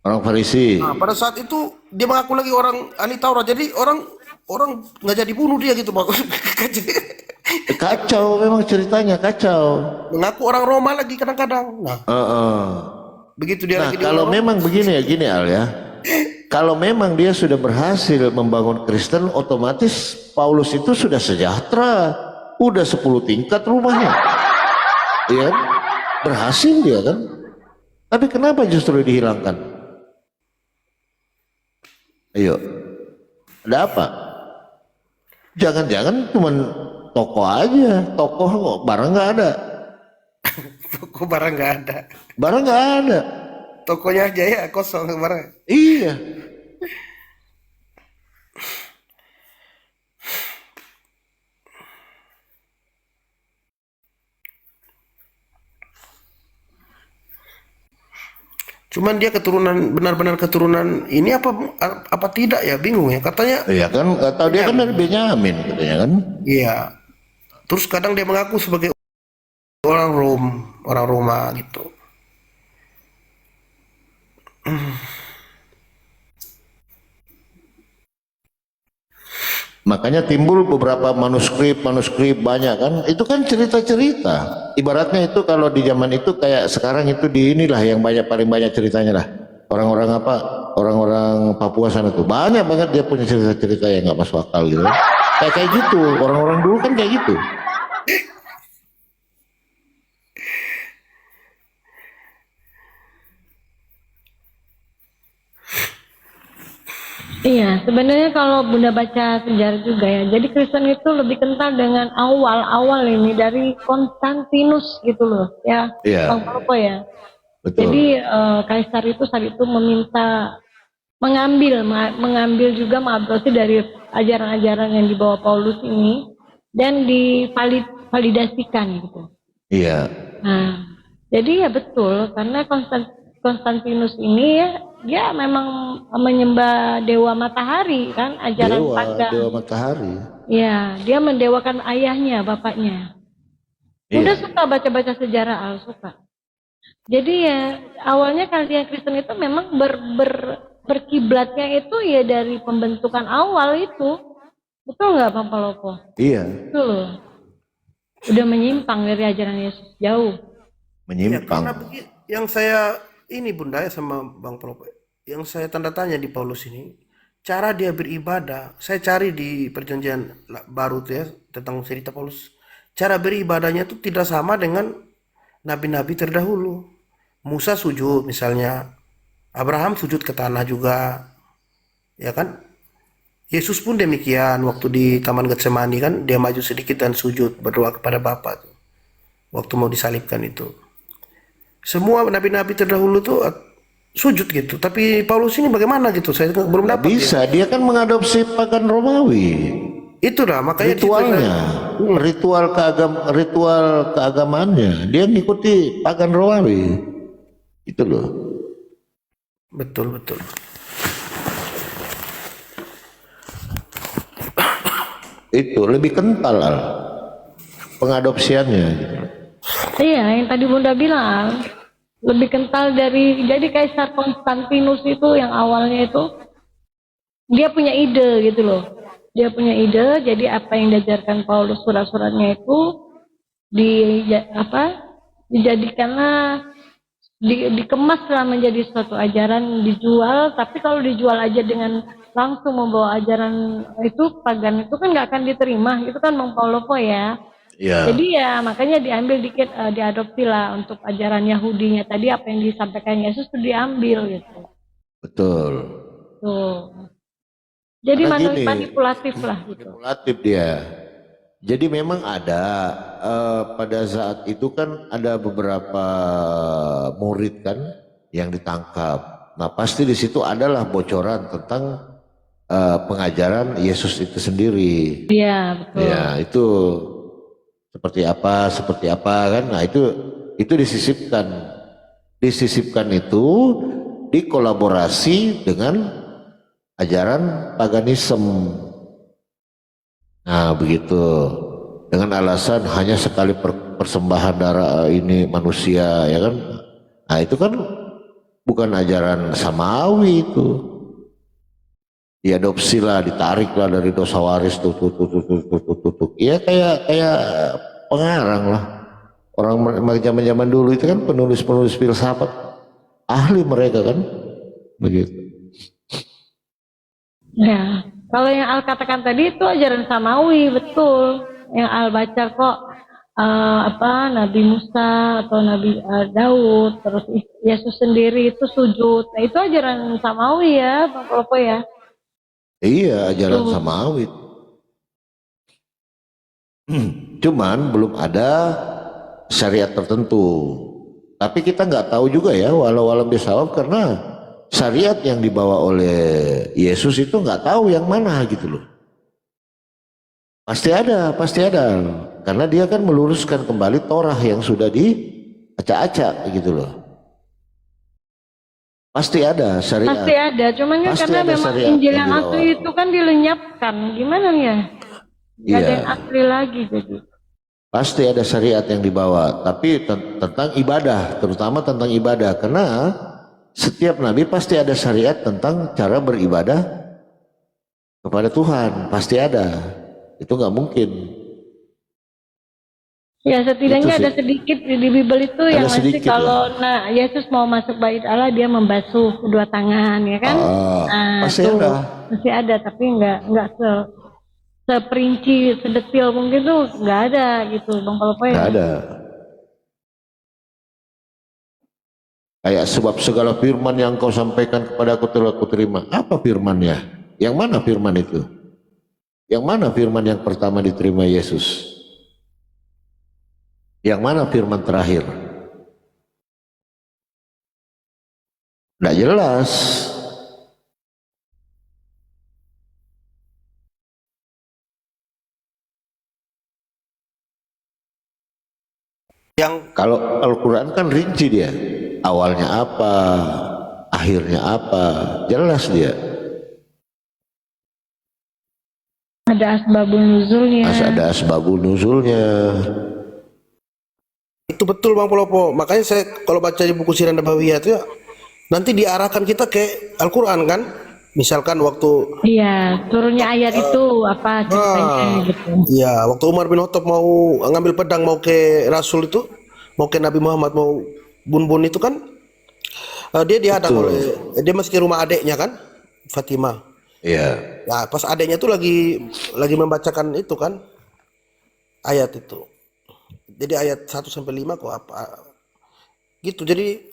Orang Farisi. Nah, pada saat itu dia mengaku lagi orang ahli Taurat. Jadi orang orang nggak jadi bunuh dia gitu, Bang. Kacau memang ceritanya, kacau. Mengaku orang Roma lagi kadang-kadang. Nah, Heeh. begitu dia Nah, lagi di kalau orang memang begini ya, gini Al ya. Kalau memang dia sudah berhasil membangun Kristen, otomatis Paulus itu sudah sejahtera. Udah 10 tingkat rumahnya. Iya kan? Berhasil dia kan? Tapi kenapa justru dihilangkan? Ayo. Ada apa? Jangan-jangan cuman tokoh aja. Tokoh kok barang nggak ada. toko barang nggak ada. Barang nggak ada. Tokonya aja ya kosong barang. Iya. Cuman dia keturunan benar-benar keturunan ini apa tidak ya bingung ya katanya. Iya kan, nggak tahu dia kan dari Benyamin katanya kan. Iya. Terus kadang dia mengaku sebagai orang Roma gitu. Makanya timbul beberapa manuskrip banyak kan. Itu kan cerita-cerita. Ibaratnya itu kalau di zaman itu kayak sekarang itu di inilah yang paling banyak ceritanya lah. Orang-orang apa? Orang-orang Papua sana tuh banyak banget dia punya cerita-cerita yang nggak masuk akal gitu. Kayak gitu. Orang-orang dulu kan kayak gitu. Iya, sebenarnya kalau Bunda baca sejarah juga ya, jadi Kristen itu lebih kental dengan awal ini dari Konstantinus gitu loh, ya, Iya, Bang Propo ya. betul. Jadi Kaisar itu saat itu meminta mengambil juga mengadopsi dari ajaran-ajaran yang dibawa Paulus ini dan divalidasikan gitu. Iya. Nah, jadi ya betul karena Konstantinus ini ya dia memang menyembah dewa matahari kan ajaran pagan. Dewa matahari. Ya, dia mendewakan ayahnya, bapaknya. Udah Iya. suka baca-baca sejarah Al suka. Jadi ya awalnya kalian Kristen itu memang berkiblatnya itu ya dari pembentukan awal itu. Betul nggak Bang Palopo? Iya. Betul loh. Udah menyimpang dari ajaran Yesus jauh. Ya, karena Menyimpang. yang saya ini Bunda ya sama Bang Prof, yang saya tanda tanya di Paulus ini, cara dia beribadah, saya cari di perjanjian baru tuh ya tentang cerita Paulus. Cara beribadahnya tuh tidak sama dengan nabi-nabi terdahulu. Musa sujud misalnya, Abraham sujud ke tanah juga, ya kan? Yesus pun demikian waktu di Taman Getsemani kan dia maju sedikit dan sujud berdoa kepada Bapa tuh, waktu mau disalibkan itu. Semua nabi-nabi terdahulu tuh sujud gitu. Tapi Paulus ini bagaimana gitu? Saya belum Nggak dapat ya. bisa, dia kan mengadopsi pagan Romawi. Itulah makanya di situ Ritualnya, ritual keagamaannya, dia ngikuti pagan Romawi. Itu loh. betul betul. Itu lebih kental Al, pengadopsiannya. Iya, yang tadi Bunda bilang Al, lebih kental dari jadi Kaisar Konstantinus itu yang awalnya itu dia punya ide gitu loh. Dia punya ide, jadi apa yang diajarkan Paulus surat-suratnya itu dijadikanlah dikemaslah menjadi suatu ajaran dijual, tapi kalau dijual aja dengan langsung membawa ajaran itu pagan itu kan nggak akan diterima, itu kan Bang Paulopo ya. Iya. Jadi ya makanya diambil dikit, diadopsi lah untuk ajaran Yahudinya tadi apa yang disampaikan Yesus itu diambil gitu. Betul. Tuh. Jadi Karena gini, manipulatif lah gitu. manipulatif dia. Jadi memang ada pada saat itu kan ada beberapa murid kan yang ditangkap. Nah pasti di situ adalah bocoran tentang pengajaran Yesus itu sendiri. Iya betul. Ya itu seperti apa kan. Nah Itu disisipkan. Disisipkan itu dikolaborasi dengan ajaran paganisme. Nah, begitu. Dengan alasan hanya sekali persembahan darah ini manusia, ya kan? Nah, itu kan bukan ajaran samawi itu. Diadopsilah, ditariklah dari dosa waris tuh. Ya kayak pengarang lah. Orang zaman-zaman dulu itu kan penulis-penulis filsafat, ahli mereka kan, begitu. Ya, kalau yang Al katakan tadi itu ajaran samawi, betul. Yang Al baca kok Nabi Musa atau Nabi Daud, terus Yesus sendiri itu sujud. Nah, itu ajaran samawi ya, Bang Polopo ya. Iya, ajaran samawi. Cuman belum ada syariat tertentu. Tapi kita nggak tahu juga ya, walau bisawab, karena syariat yang dibawa oleh Yesus itu nggak tahu yang mana gitu loh. Pasti ada. Karena dia kan meluruskan kembali Torah yang sudah diacak-acak gitu loh. Pasti ada syariat. Pasti ada, cuman kan Pasti karena ada memang syariat Injil yang yang dibawa. asli itu kan dilenyapkan. Gimana nih ya? Gak ada Iya. yang asli lagi jadi. Pasti ada syariat yang dibawa, tapi tentang ibadah, terutama tentang ibadah, karena setiap nabi pasti ada syariat tentang cara beribadah kepada Tuhan, pasti ada. Itu nggak mungkin. Ya setidaknya Itu sih. ada sedikit di Bible itu Ada yang masih sedikit kalau Yesus mau masuk bait Allah dia membasuh kedua tangan ya kan? Pasti tuh, ada. masih ada tapi nggak seperinci sedetil mungkin tuh nggak ada gitu Bang Polopo ya. Nggak ada. Kayak sebab segala firman yang kau sampaikan kepada aku telah kuterima. Apa firmannya? Yang mana firman itu? Yang mana firman yang pertama diterima Yesus? Yang mana firman terakhir? Nggak jelas. Yang Kalau Al-Quran kan rinci dia. Awalnya apa, akhirnya apa, jelas dia. Ada asbabun nuzulnya. Ada asbabun nuzulnya. itu betul Bang Polopo. Makanya saya kalau baca di buku Sirah Nabawiyah itu ya, nanti diarahkan kita ke Al-Quran kan. Misalkan waktu Iya, turunnya ayat itu apa ceritanya gitu. iya, waktu Umar bin Khattab mau ngambil pedang mau ke Rasul itu, mau ke Nabi Muhammad, mau bun-bun itu kan, dia dihadang oleh, dia masih ke rumah adeknya kan, Fatimah. Iya. Nah, pas adeknya tuh lagi membacakan itu kan, ayat itu. Jadi ayat 1 sampai 5 kok apa gitu. Jadi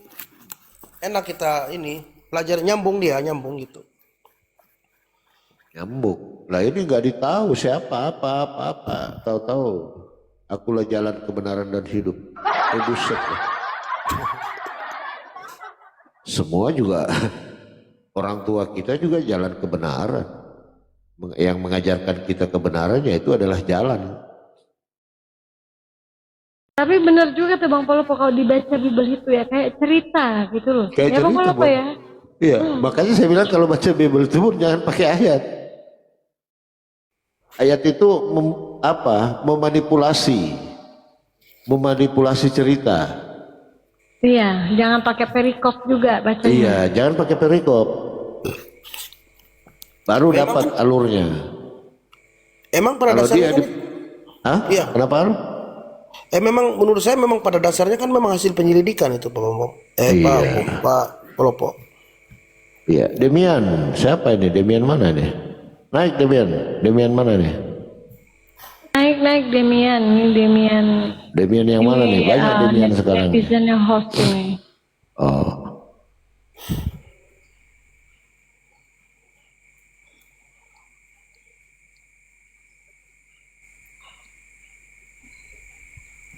enak kita ini belajar nyambung gitu. Nyambung. Lah ini nggak ditahu siapa apa. Tahu-tahu akulah jalan kebenaran dan hidup. Buset. Semua juga orang tua kita juga jalan kebenaran. Yang mengajarkan kita kebenarannya itu adalah jalan. Tapi benar juga tuh Bang Polopo kalau dibaca Bible itu ya kayak cerita gitu loh. Kayak ya Bang cerita, Polopo Bang. ya. Iya, makanya saya bilang kalau baca Bible itu jangan pakai ayat. Ayat itu memanipulasi cerita. Iya, jangan pakai perikop juga bacanya. Iya, jangan pakai perikop. Baru dapat alurnya. Emang pada Kalau dia dasarnya Hah? Iya. Kenapa? memang menurut saya memang pada dasarnya kan memang hasil penyelidikan itu Pak Bambang. Iya. Pak Polopo. Iya, Demian. Siapa ini? Demian mana nih? Naik Demian. Demian mana nih? Naik Demian, ini Demian. Demian yang mana nih? Banyak Demian sekarang. Netizen yang host ini. Oh.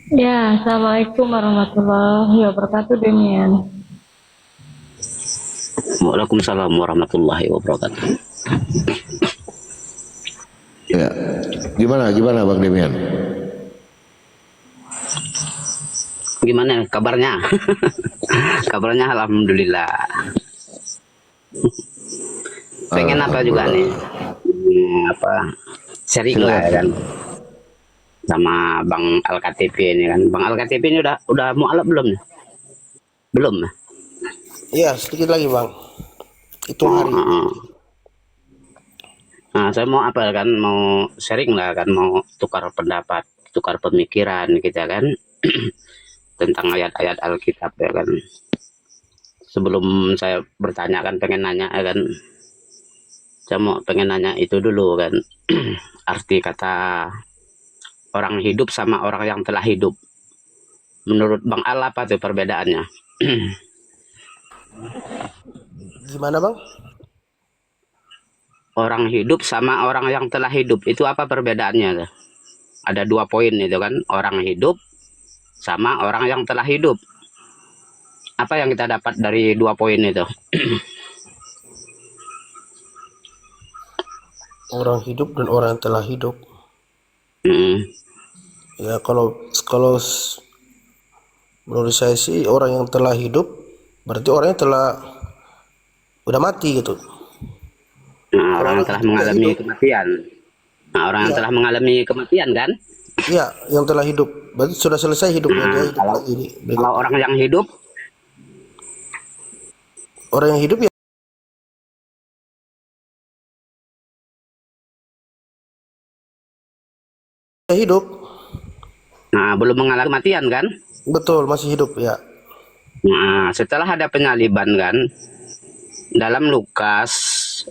Ya, assalamualaikum warahmatullahi wabarakatuh Demian. Waalaikumsalam warahmatullahi wabarakatuh. Ya. Gimana Bang Demian? gimana kabarnya? Kabarnya alhamdulillah. Pengen apa juga nih? Apa sharing lah ya kan sama Bang Al-KTP ini kan. Bang Al-KTP ini udah mualaf belum nih? Belum ya? Iya, sedikit lagi bang. Hitung hari. Nah, saya mau apa kan, mau sharing lah kan, mau tukar pendapat, tukar pemikiran kita kan tentang ayat-ayat Alkitab ya kan. Sebelum saya bertanya kan, pengen nanya ya kan, saya mau pengen nanya itu dulu kan, arti kata orang hidup sama orang yang telah hidup. Menurut Bang Al apa tuh perbedaannya? Gimana bang? Orang hidup sama orang yang telah hidup itu apa perbedaannya tuh? Ada 2 poin itu kan, orang hidup sama orang yang telah hidup. Apa yang kita dapat dari 2 poin itu? Orang hidup dan orang yang telah hidup. Mm, Ya kalau menurut saya sih orang yang telah hidup berarti orang yang telah udah mati gitu. Nah, orang yang telah Tidak mengalami hidup. kematian. Nah, orang yang Iya, telah mengalami kematian kan? iya, yang telah hidup berarti sudah selesai hidupnya, dia Nah, hidup kalau lagi nih. kalau orang yang hidup, Orang yang hidup ya hidup, nah belum mengalami kematian kan? betul masih hidup ya. Nah, setelah ada penyaliban kan, dalam Lukas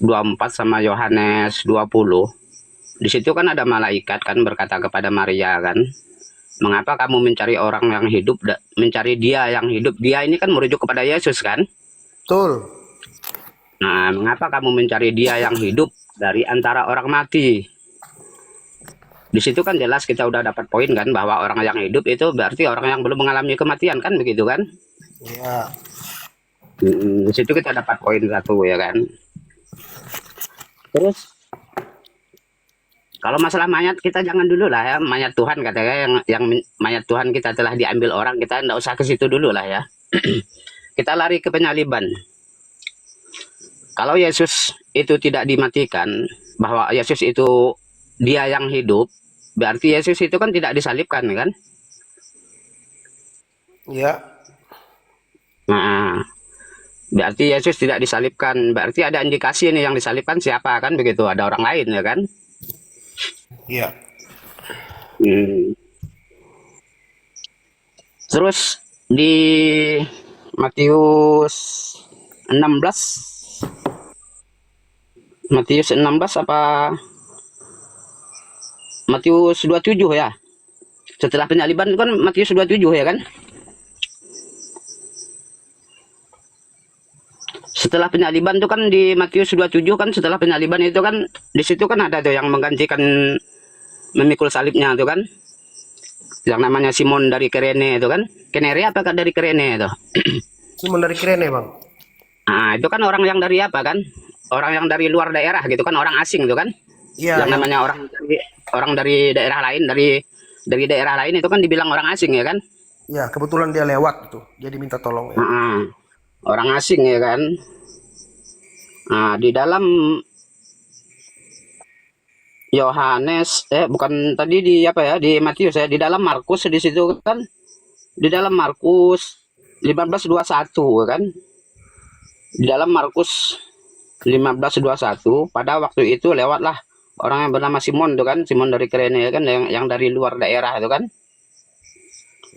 24 sama Yohanes 20, di situ kan ada malaikat kan berkata kepada Maria kan, mengapa kamu mencari orang yang hidup, mencari dia yang hidup? Dia ini kan merujuk kepada Yesus kan? Betul. Nah, mengapa kamu mencari dia yang hidup dari antara orang mati? Di situ kan jelas kita udah dapat poin kan, bahwa orang yang hidup itu berarti orang yang belum mengalami kematian kan, begitu kan? Ya, Di situ kita dapat poin 1 ya kan. Terus kalau masalah mayat kita jangan dulu lah ya, mayat Tuhan katanya, yang mayat Tuhan kita telah diambil orang, kita enggak usah ke situ dulu lah ya. Kita lari ke penyaliban. Kalau Yesus itu tidak dimatikan, bahwa Yesus itu dia yang hidup, berarti Yesus itu kan tidak disalibkan kan? ya, Nah, berarti Yesus tidak disalibkan, berarti ada indikasi nih yang disalibkan siapa kan, begitu, ada orang lain ya kan? ya. Hmm. Terus di Matius 16, Matius 16 apa Matius 27 ya? Setelah penyaliban kan Matius 27 ya kan? Setelah penyaliban itu kan di Matius 27 kan, setelah penyaliban itu kan di situ kan ada tuh yang menggantikan memikul salibnya itu kan, yang namanya Simon dari Kirene itu kan. Kenere apa kan dari Kirene itu? Simon dari Kirene bang. Nah, itu kan orang yang dari apa kan? Orang yang dari luar daerah gitu kan, orang asing itu kan. Iya, Yang namanya orang dari daerah lain, dari daerah lain itu kan dibilang orang asing ya kan? ya kebetulan dia lewat gitu, dia diminta tolong ya. Nah, orang asing ya kan. Nah, di dalam Yohanes bukan tadi di apa ya, di Matius ya, di dalam Markus di situ kan, di dalam Markus 15:21 kan. Di dalam Markus 15:21, pada waktu itu lewatlah orang yang bernama Simon itu kan, Simon dari Kirene ya kan, yang dari luar daerah itu kan.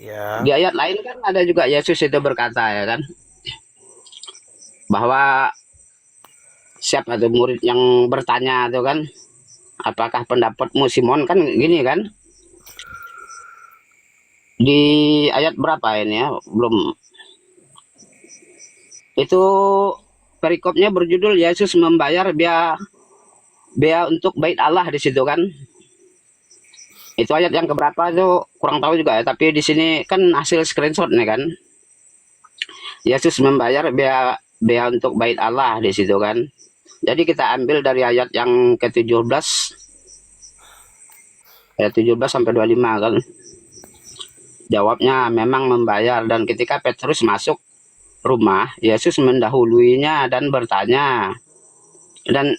Ya, Di ayat lain kan ada juga Yesus itu berkata ya kan, bahwa siapa tuh murid yang bertanya tuh kan, apakah pendapatmu Simon kan, gini kan. Di ayat berapa ini ya, belum, itu perikopnya berjudul Yesus membayar biaya untuk bait Allah di situ kan. Itu ayat yang keberapa itu kurang tahu juga ya, tapi di sini kan hasil screenshot nih kan. Yesus membayar biaya untuk bait Allah di situ kan. Jadi kita ambil dari ayat yang ke-17, ayat 17 sampai 25 kan. Jawabnya, memang membayar. Dan ketika Petrus masuk rumah, Yesus mendahuluinya dan bertanya. Dan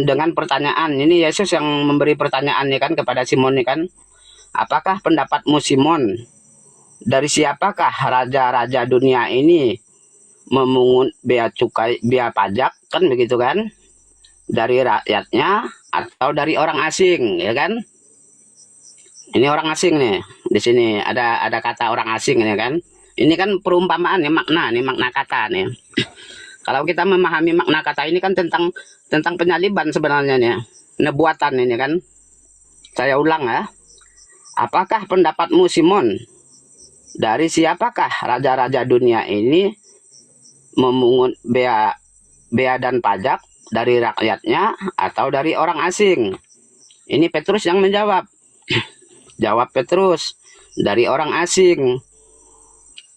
dengan pertanyaan ini, Yesus yang memberi pertanyaan nih kan kepada Simon nih kan, apakah pendapatmu Simon, dari siapakah raja-raja dunia ini memungut bea cukai, bea pajak, kan begitu kan? Dari rakyatnya atau dari orang asing, ya kan? Ini orang asing nih. Di sini ada kata orang asing nih kan. Ini kan perumpamaan nih, makna kata nih. Kalau kita memahami makna kata ini kan tentang penyaliban sebenarnya nih. Nubuatan ini kan. Saya ulang ya. Apakah pendapatmu Simon? Dari siapakah raja-raja dunia ini memungut bea dan pajak, dari rakyatnya atau dari orang asing? Ini Petrus yang menjawab. Jawab Petrus, dari orang asing.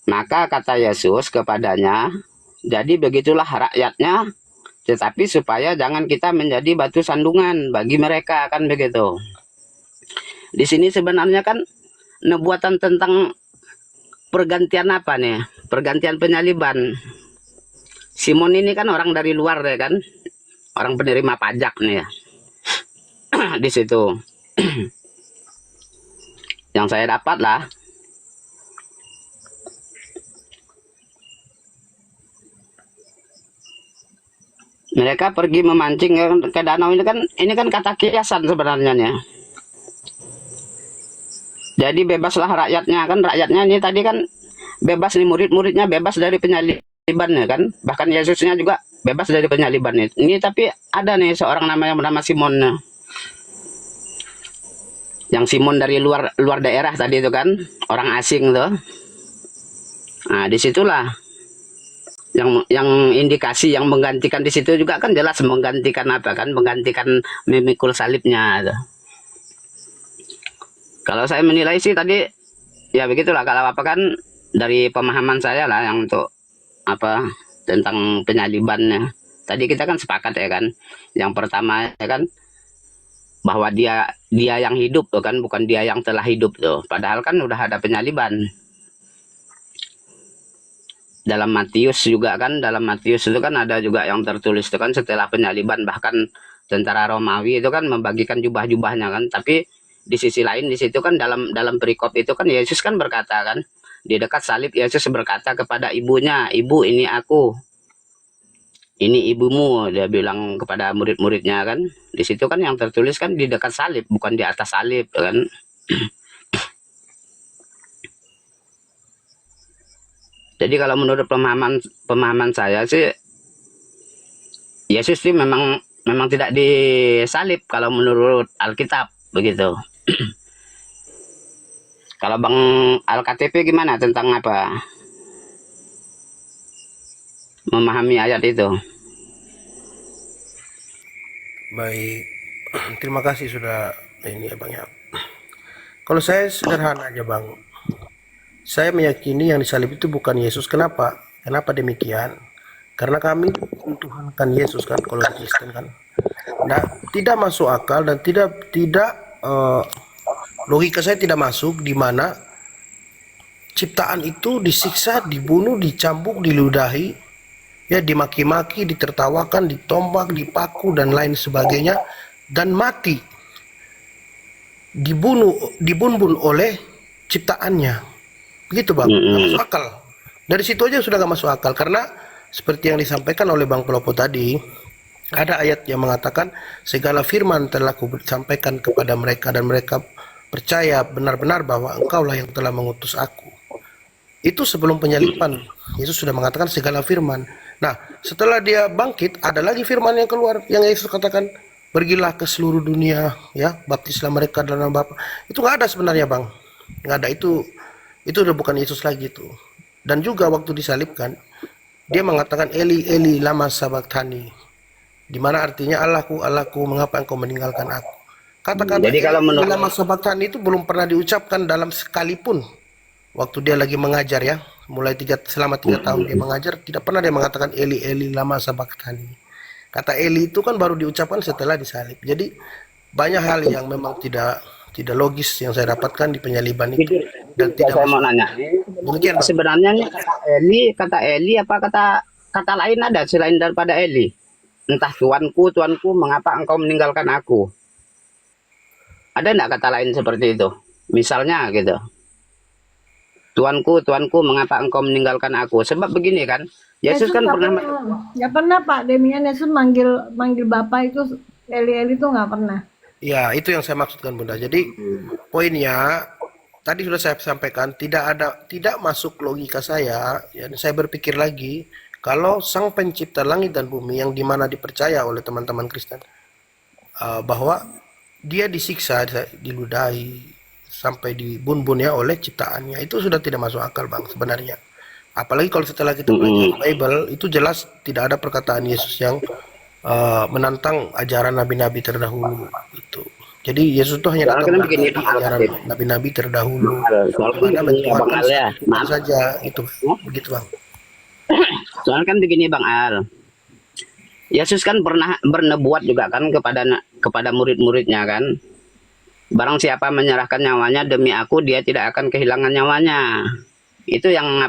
Maka kata Yesus kepadanya, jadi begitulah rakyatnya, tetapi supaya jangan kita menjadi batu sandungan bagi mereka, kan begitu. Di sini sebenarnya kan nubuatan tentang pergantian apa nih? Pergantian penyaliban. Simon ini kan orang dari luar ya kan, orang penerima pajak nih ya. Di situ. Yang saya dapat lah, mereka pergi memancing ke danau ini kan kata kiasan sebenarnya nih. Jadi bebaslah rakyatnya, kan rakyatnya ini tadi kan bebas nih, murid-muridnya bebas dari penyaliban ya kan, bahkan Yesusnya juga bebas dari penyaliban ini. Tapi ada nih seorang bernama Simon nih. Yang Simon dari luar daerah tadi itu kan, orang asing tuh. Nah, disitulah yang indikasi yang menggantikan di situ juga kan jelas menggantikan apa kan, menggantikan memikul salibnya tuh. Kalau saya menilai sih tadi ya begitulah, kalau apa kan dari pemahaman saya lah yang untuk apa tentang penyalibannya. Tadi kita kan sepakat ya kan. Yang pertama ya kan, bahwa dia yang hidup tuh kan, bukan dia yang telah hidup tuh. Padahal kan udah ada penyaliban. Dalam Matius juga kan, dalam Matius itu kan ada juga yang tertulis itu kan, setelah penyaliban bahkan tentara Romawi itu kan membagikan jubah-jubahnya kan. Tapi di sisi lain di situ kan dalam perikop itu kan Yesus kan berkata kan, di dekat salib Yesus berkata kepada ibunya, "Ibu, ini aku. Ini ibumu," dia bilang kepada murid-muridnya kan. Di situ kan yang tertulis kan di dekat salib, bukan di atas salib kan. Jadi kalau menurut pemahaman saya sih, Yesus sih memang tidak disalib kalau menurut Alkitab begitu. Kalau Bang Al-KTP gimana tentang apa? Memahami ayat itu. Baik, terima kasih sudah ini ya Bang ya. Kalau saya sederhana aja Bang, saya meyakini yang disalib itu bukan Yesus. Kenapa? Kenapa demikian? Karena kami mentuhankan Yesus kan, kalau Kristen kan. Nah, tidak masuk akal dan tidak logika saya tidak masuk di mana ciptaan itu disiksa, dibunuh, dicambuk, diludahi, ya dimaki-maki, ditertawakan, ditombak, dipaku dan lain sebagainya, dan mati, dibunuh oleh ciptaannya. Begitu Bang, nggak masuk akal. Dari situ aja sudah nggak masuk akal, karena seperti yang disampaikan oleh Bang Pelopo tadi, ada ayat yang mengatakan segala firman telah kusampaikan kepada mereka dan mereka percaya benar-benar bahwa engkaulah yang telah mengutus aku. Itu sebelum penyaliban, Yesus sudah mengatakan segala firman. Nah, setelah dia bangkit, ada lagi firman yang keluar, yang Yesus katakan, pergilah ke seluruh dunia, ya, baptislah mereka dalam nama Bapa. Itu nggak ada sebenarnya Bang, nggak ada. Itu udah bukan Yesus lagi itu. Dan juga waktu disalibkan, dia mengatakan Eli Eli lama sabachthani, di mana artinya Allahku Allahku mengapa engkau meninggalkan aku. Kata-kata Jadi kalau menurut lama sabachthani itu belum pernah diucapkan dalam sekalipun waktu dia lagi mengajar ya, mulai selama 3 tahun dia mengajar, tidak pernah dia mengatakan Eli Eli lama sabachthani. Kata Eli itu kan baru diucapkan setelah disalib. Jadi banyak hal yang memang tidak tidak logis yang saya dapatkan di penyaliban itu, Jujur, dan jujur tidak saya mau masuk. nanya. Demikian Bang. Sebenarnya nih kata Eli apa kata lain ada selain daripada Eli? Entah tuanku, tuanku, mengapa engkau meninggalkan aku? Ada enggak kata lain seperti itu? Misalnya gitu. Tuanku, tuanku, mengapa engkau meninggalkan aku? Sebab begini kan, Yesus kan nggak pernah Pak Demian Yesus manggil Bapak itu Eli itu nggak pernah. Ya, itu yang saya maksudkan Bunda. Jadi poinnya tadi sudah saya sampaikan, tidak masuk logika saya. Ya, saya berpikir lagi, kalau Sang Pencipta langit dan bumi yang dimana dipercaya oleh teman-teman Kristen bahwa dia disiksa, diludahi sampai dibun-bun ya oleh ciptaannya, itu sudah tidak masuk akal Bang sebenarnya. Apalagi kalau setelah kita belajar Bible, itu jelas tidak ada perkataan Yesus yang menantang ajaran nabi-nabi terdahulu itu. Jadi Yesus itu hanya datang Soalnya kan begini, mengikuti ajaran nabi-nabi terdahulu. soalnya Bagaimana kan begini, Bang mentuhankan Al ya. satu Tuhan saja itu, begitu Bang. Soalnya kan begini Bang Al. Yesus kan pernah bernubuat juga kan kepada murid-muridnya kan. Barang siapa menyerahkan nyawanya demi aku, dia tidak akan kehilangan nyawanya. Itu yang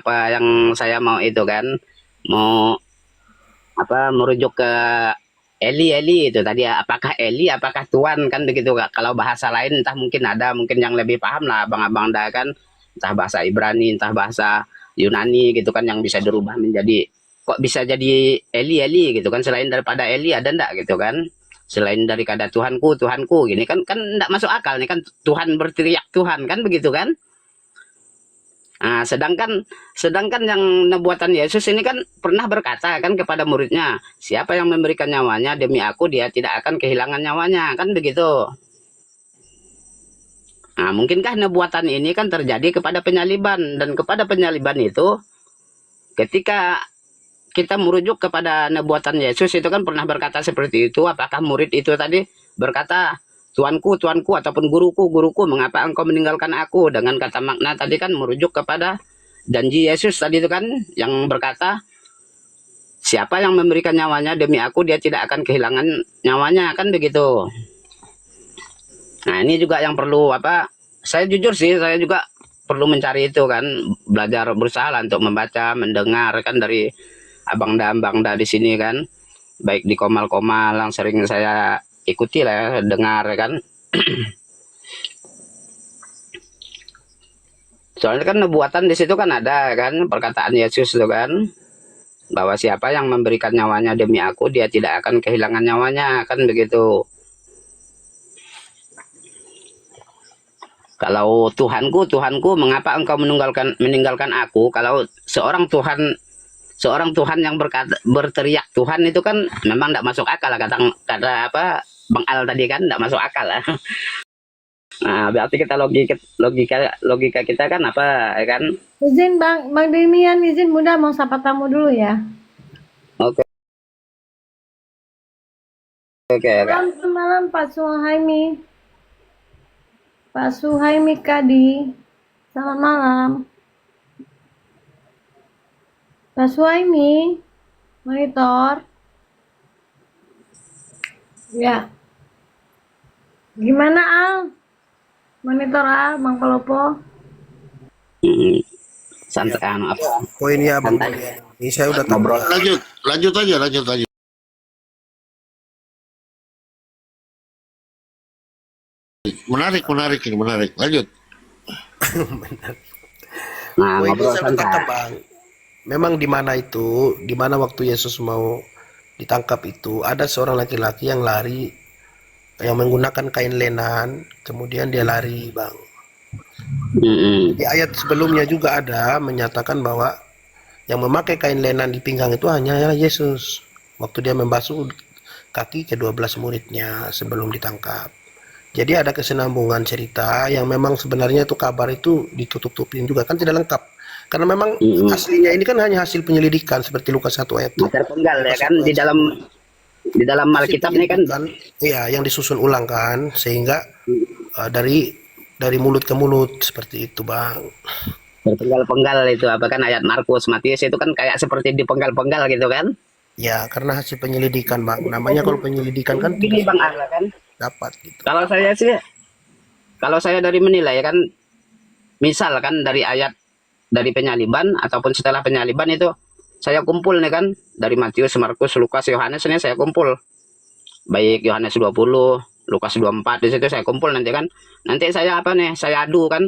saya mau itu kan. Mau merujuk ke Eli itu tadi, apakah Eli apakah Tuhan kan begitu. Kalau bahasa lain entah mungkin yang lebih paham lah abang-abang dah kan, entah bahasa Ibrani entah bahasa Yunani gitu kan, yang bisa dirubah menjadi kok bisa jadi Eli gitu kan, selain daripada Eli ada ndak gitu kan, selain daripada Tuhanku gini kan ndak masuk akal nih kan, Tuhan berteriak Tuhan kan begitu kan. Nah, sedangkan yang nubuatan Yesus ini kan pernah berkata kan kepada muridnya, siapa yang memberikan nyawanya demi aku, dia tidak akan kehilangan nyawanya kan begitu. Nah, mungkinkah nubuatan ini kan terjadi kepada penyaliban, dan kepada penyaliban itu ketika kita merujuk kepada nubuatan Yesus itu kan pernah berkata seperti itu, apakah murid itu tadi berkata Tuanku, tuanku, ataupun guruku, mengapa engkau meninggalkan aku? Dengan kata makna tadi kan merujuk kepada janji Yesus tadi itu kan, yang berkata, siapa yang memberikan nyawanya demi aku, dia tidak akan kehilangan nyawanya, kan begitu. Nah, ini juga yang perlu saya jujur sih, saya juga perlu mencari itu kan, belajar, berusaha lah untuk membaca, mendengar kan dari abang-da di sini kan, baik di komal-komal yang sering saya ikuti lah, dengar kan. Soalnya kan nubuatan di situ kan ada kan perkataan Yesus itu kan, bahwa siapa yang memberikan nyawanya demi aku, dia tidak akan kehilangan nyawanya, kan begitu. Kalau Tuhanku, mengapa engkau meninggalkan aku? Kalau seorang Tuhan yang berteriak Tuhan itu kan memang tidak masuk akal lah, kata Bang Al tadi kan tidak masuk akal lah. Nah, berarti kita logika kita kan ya kan? Izin Bang Demian, izin Bunda mau sapa tamu dulu ya. Oke. Malam Pak Suhaimi. Pak Suhaimi Kadi. Selamat malam. Pak Suhaimi, monitor. Ya. Gimana Al? Monitor Al, Bang Pelopo. Santai Poinnya Bang, ini saya udah ngobrol. Lanjut aja. Menarik. Lanjut. Nah, poinnya ngobrol saya udah santai. tangkap Bang. Memang di mana waktu Yesus mau ditangkap itu, ada seorang laki-laki yang lari, yang menggunakan kain lenan, kemudian dia lari Bang. Di ayat sebelumnya juga ada menyatakan bahwa yang memakai kain lenan di pinggang itu hanya Yesus, waktu dia membasuh kaki ke-12 muridnya sebelum ditangkap. Jadi ada kesinambungan cerita yang memang sebenarnya itu kabar itu ditutup-tutupin juga kan, tidak lengkap. Karena memang aslinya ini kan hanya hasil penyelidikan seperti Lukas 1 ayat itu. Terpenggal ya kan di dalam Alkitab ini kan. Iya, yang disusun ulang kan, sehingga dari mulut ke mulut seperti itu Bang. Terpenggal-penggal itu kan ayat Markus, Matius itu kan kayak seperti dipenggal-penggal gitu kan. Ya, karena hasil penyelidikan Bang. Namanya kalau penyelidikan kan Gini Bang Al kan. dapat gitu. Kalau kalau saya dari menilai kan, misal kan dari ayat dari penyaliban ataupun setelah penyaliban itu saya kumpul nih kan, dari Matius, Markus, Lukas, Yohanes ini saya kumpul. Baik Yohanes 20, Lukas 24 di situ saya kumpul nanti kan. Nanti saya apa nih? Saya adu kan.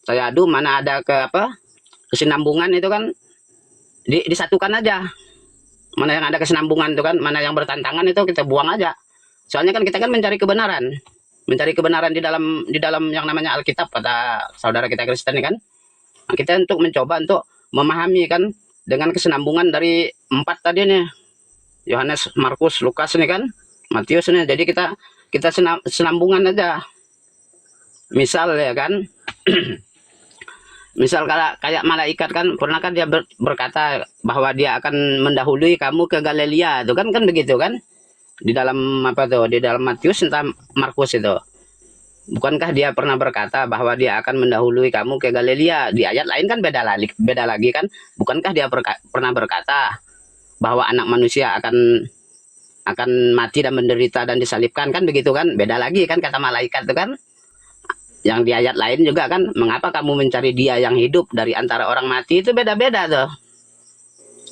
Saya adu mana ada ke apa? Kesinambungan itu kan disatukan aja. Mana yang ada kesinambungan itu kan, mana yang bertentangan itu kita buang aja. Soalnya kan kita kan mencari kebenaran. Mencari kebenaran di dalam yang namanya Alkitab, kata saudara kita Kristen kan. Nah, kita untuk mencoba untuk memahami kan dengan kesinambungan dari 4 tadi nih. Yohanes, Markus, Lukas ini kan, Matius ini. Jadi kita senambungan aja. Misal ya kan. Misal kayak malaikat kan, pernah kan dia berkata bahwa dia akan mendahului kamu ke Galilea, itu kan begitu kan? Di dalam apa tuh? Di dalam Matius entah Markus itu. Bukankah dia pernah berkata bahwa dia akan mendahului kamu ke Galilea? Di ayat lain kan beda lagi kan? Bukankah dia pernah berkata bahwa anak manusia akan mati dan menderita dan disalibkan, kan begitu kan? Beda lagi kan kata malaikat itu kan? Yang di ayat lain juga kan, mengapa kamu mencari dia yang hidup dari antara orang mati, itu beda-beda tuh.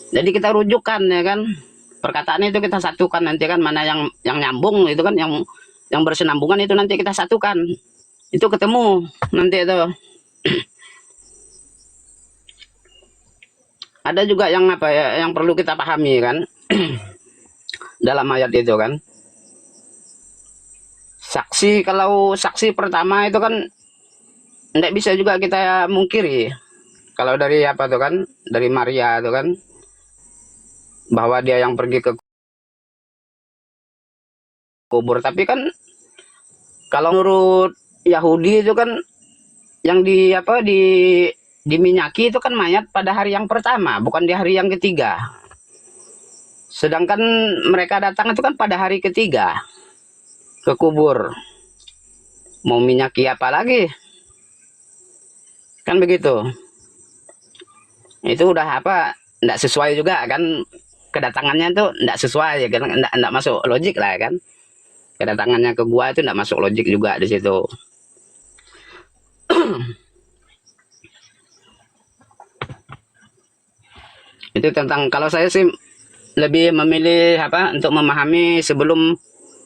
Jadi kita rujukan ya kan, perkataan itu kita satukan nanti kan, mana yang nyambung itu kan, yang bersenambungan itu nanti kita satukan, itu ketemu nanti itu. Ada juga yang apa ya, yang perlu kita pahami kan dalam ayat itu kan. Saksi, kalau saksi pertama itu kan tidak bisa juga kita mungkiri. Kalau dari apa tuh kan, dari Maria itu kan, bahwa dia yang pergi ke kubur. Tapi kan kalau menurut Yahudi itu kan yang diminyaki itu kan mayat pada hari yang pertama, bukan di hari yang ketiga. Sedangkan mereka datang itu kan pada hari ketiga ke kubur. Mau minyaki apa lagi? Kan begitu. Itu udah apa? Enggak sesuai juga kan, kedatangannya tuh enggak sesuai ya kan, enggak masuk logik lah kan. Kedatangannya ke gua itu enggak masuk logik juga di situ. Itu tentang, kalau saya sih lebih memilih apa, untuk memahami sebelum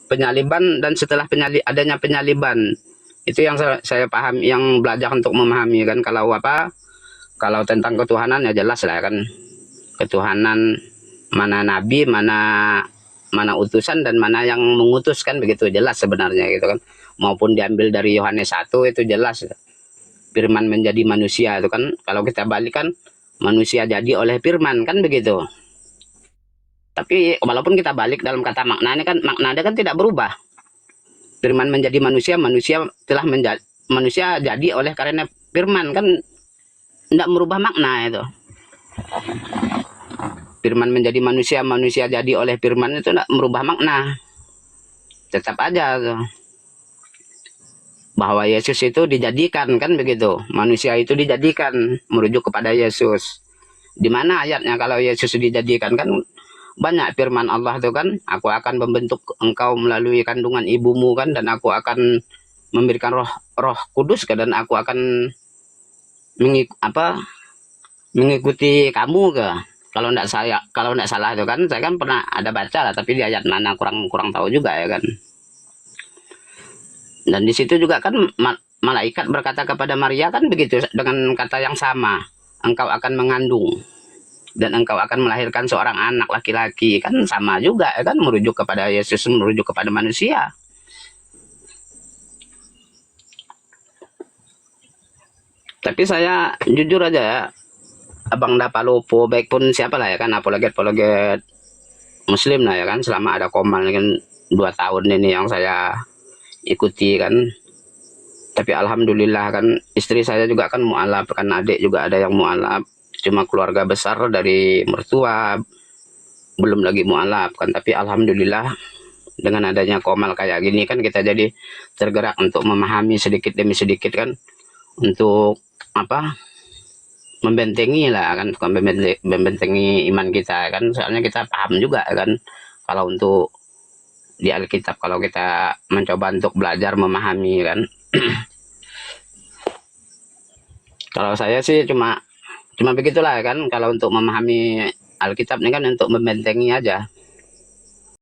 penyaliban dan setelah adanya penyaliban. Itu yang saya paham, yang belajar untuk memahami kan. Kalau apa, kalau tentang ketuhanan ya jelas lah kan, ketuhanan mana nabi, mana utusan dan mana yang mengutus kan, begitu jelas sebenarnya gitu kan. Maupun diambil dari Yohanes 1 itu jelas, firman menjadi manusia itu kan. Kalau kita balik kan, manusia jadi oleh firman kan begitu. Tapi walaupun kita balik dalam kata maknanya kan, maknanya kan tidak berubah. Firman menjadi manusia, manusia jadi oleh karena firman kan, tidak merubah makna itu. Firman menjadi manusia, manusia jadi oleh firman itu tidak merubah makna. Tetap aja tuh, bahwa Yesus itu dijadikan kan begitu. Manusia itu dijadikan, merujuk kepada Yesus. Di mana ayatnya kalau Yesus dijadikan kan? Banyak firman Allah itu kan, aku akan membentuk engkau melalui kandungan ibumu kan, dan aku akan memberikan roh kudus kan, dan aku akan mengikuti kamu ke. Kalau tidak salah itu kan, saya kan pernah ada baca lah, tapi di ayat mana kurang tahu juga ya kan. Dan di situ juga kan malaikat berkata kepada Maria kan begitu, dengan kata yang sama, engkau akan mengandung dan engkau akan melahirkan seorang anak laki-laki, kan sama juga ya kan, merujuk kepada Yesus, merujuk kepada manusia. Tapi saya jujur aja ya, Abang Dapalopo baik pun siapa lah ya kan, apologet muslim lah ya kan, selama ada Komal kan 2 tahun ini yang saya ikuti kan. Tapi alhamdulillah kan, istri saya juga kan mu'alaf kan, adik juga ada yang mu'alaf. Cuma keluarga besar dari mertua belum lagi mu'alaf kan. Tapi alhamdulillah dengan adanya Komal kayak gini kan, kita jadi tergerak untuk memahami sedikit demi sedikit kan, untuk apa, membentengi lah kan, bukan membentengi iman kita kan. Soalnya kita paham juga kan, kalau untuk di Alkitab, kalau kita mencoba untuk belajar memahami kan Kalau saya sih cuma begitulah kan, kalau untuk memahami Alkitab ini kan untuk membentengi aja.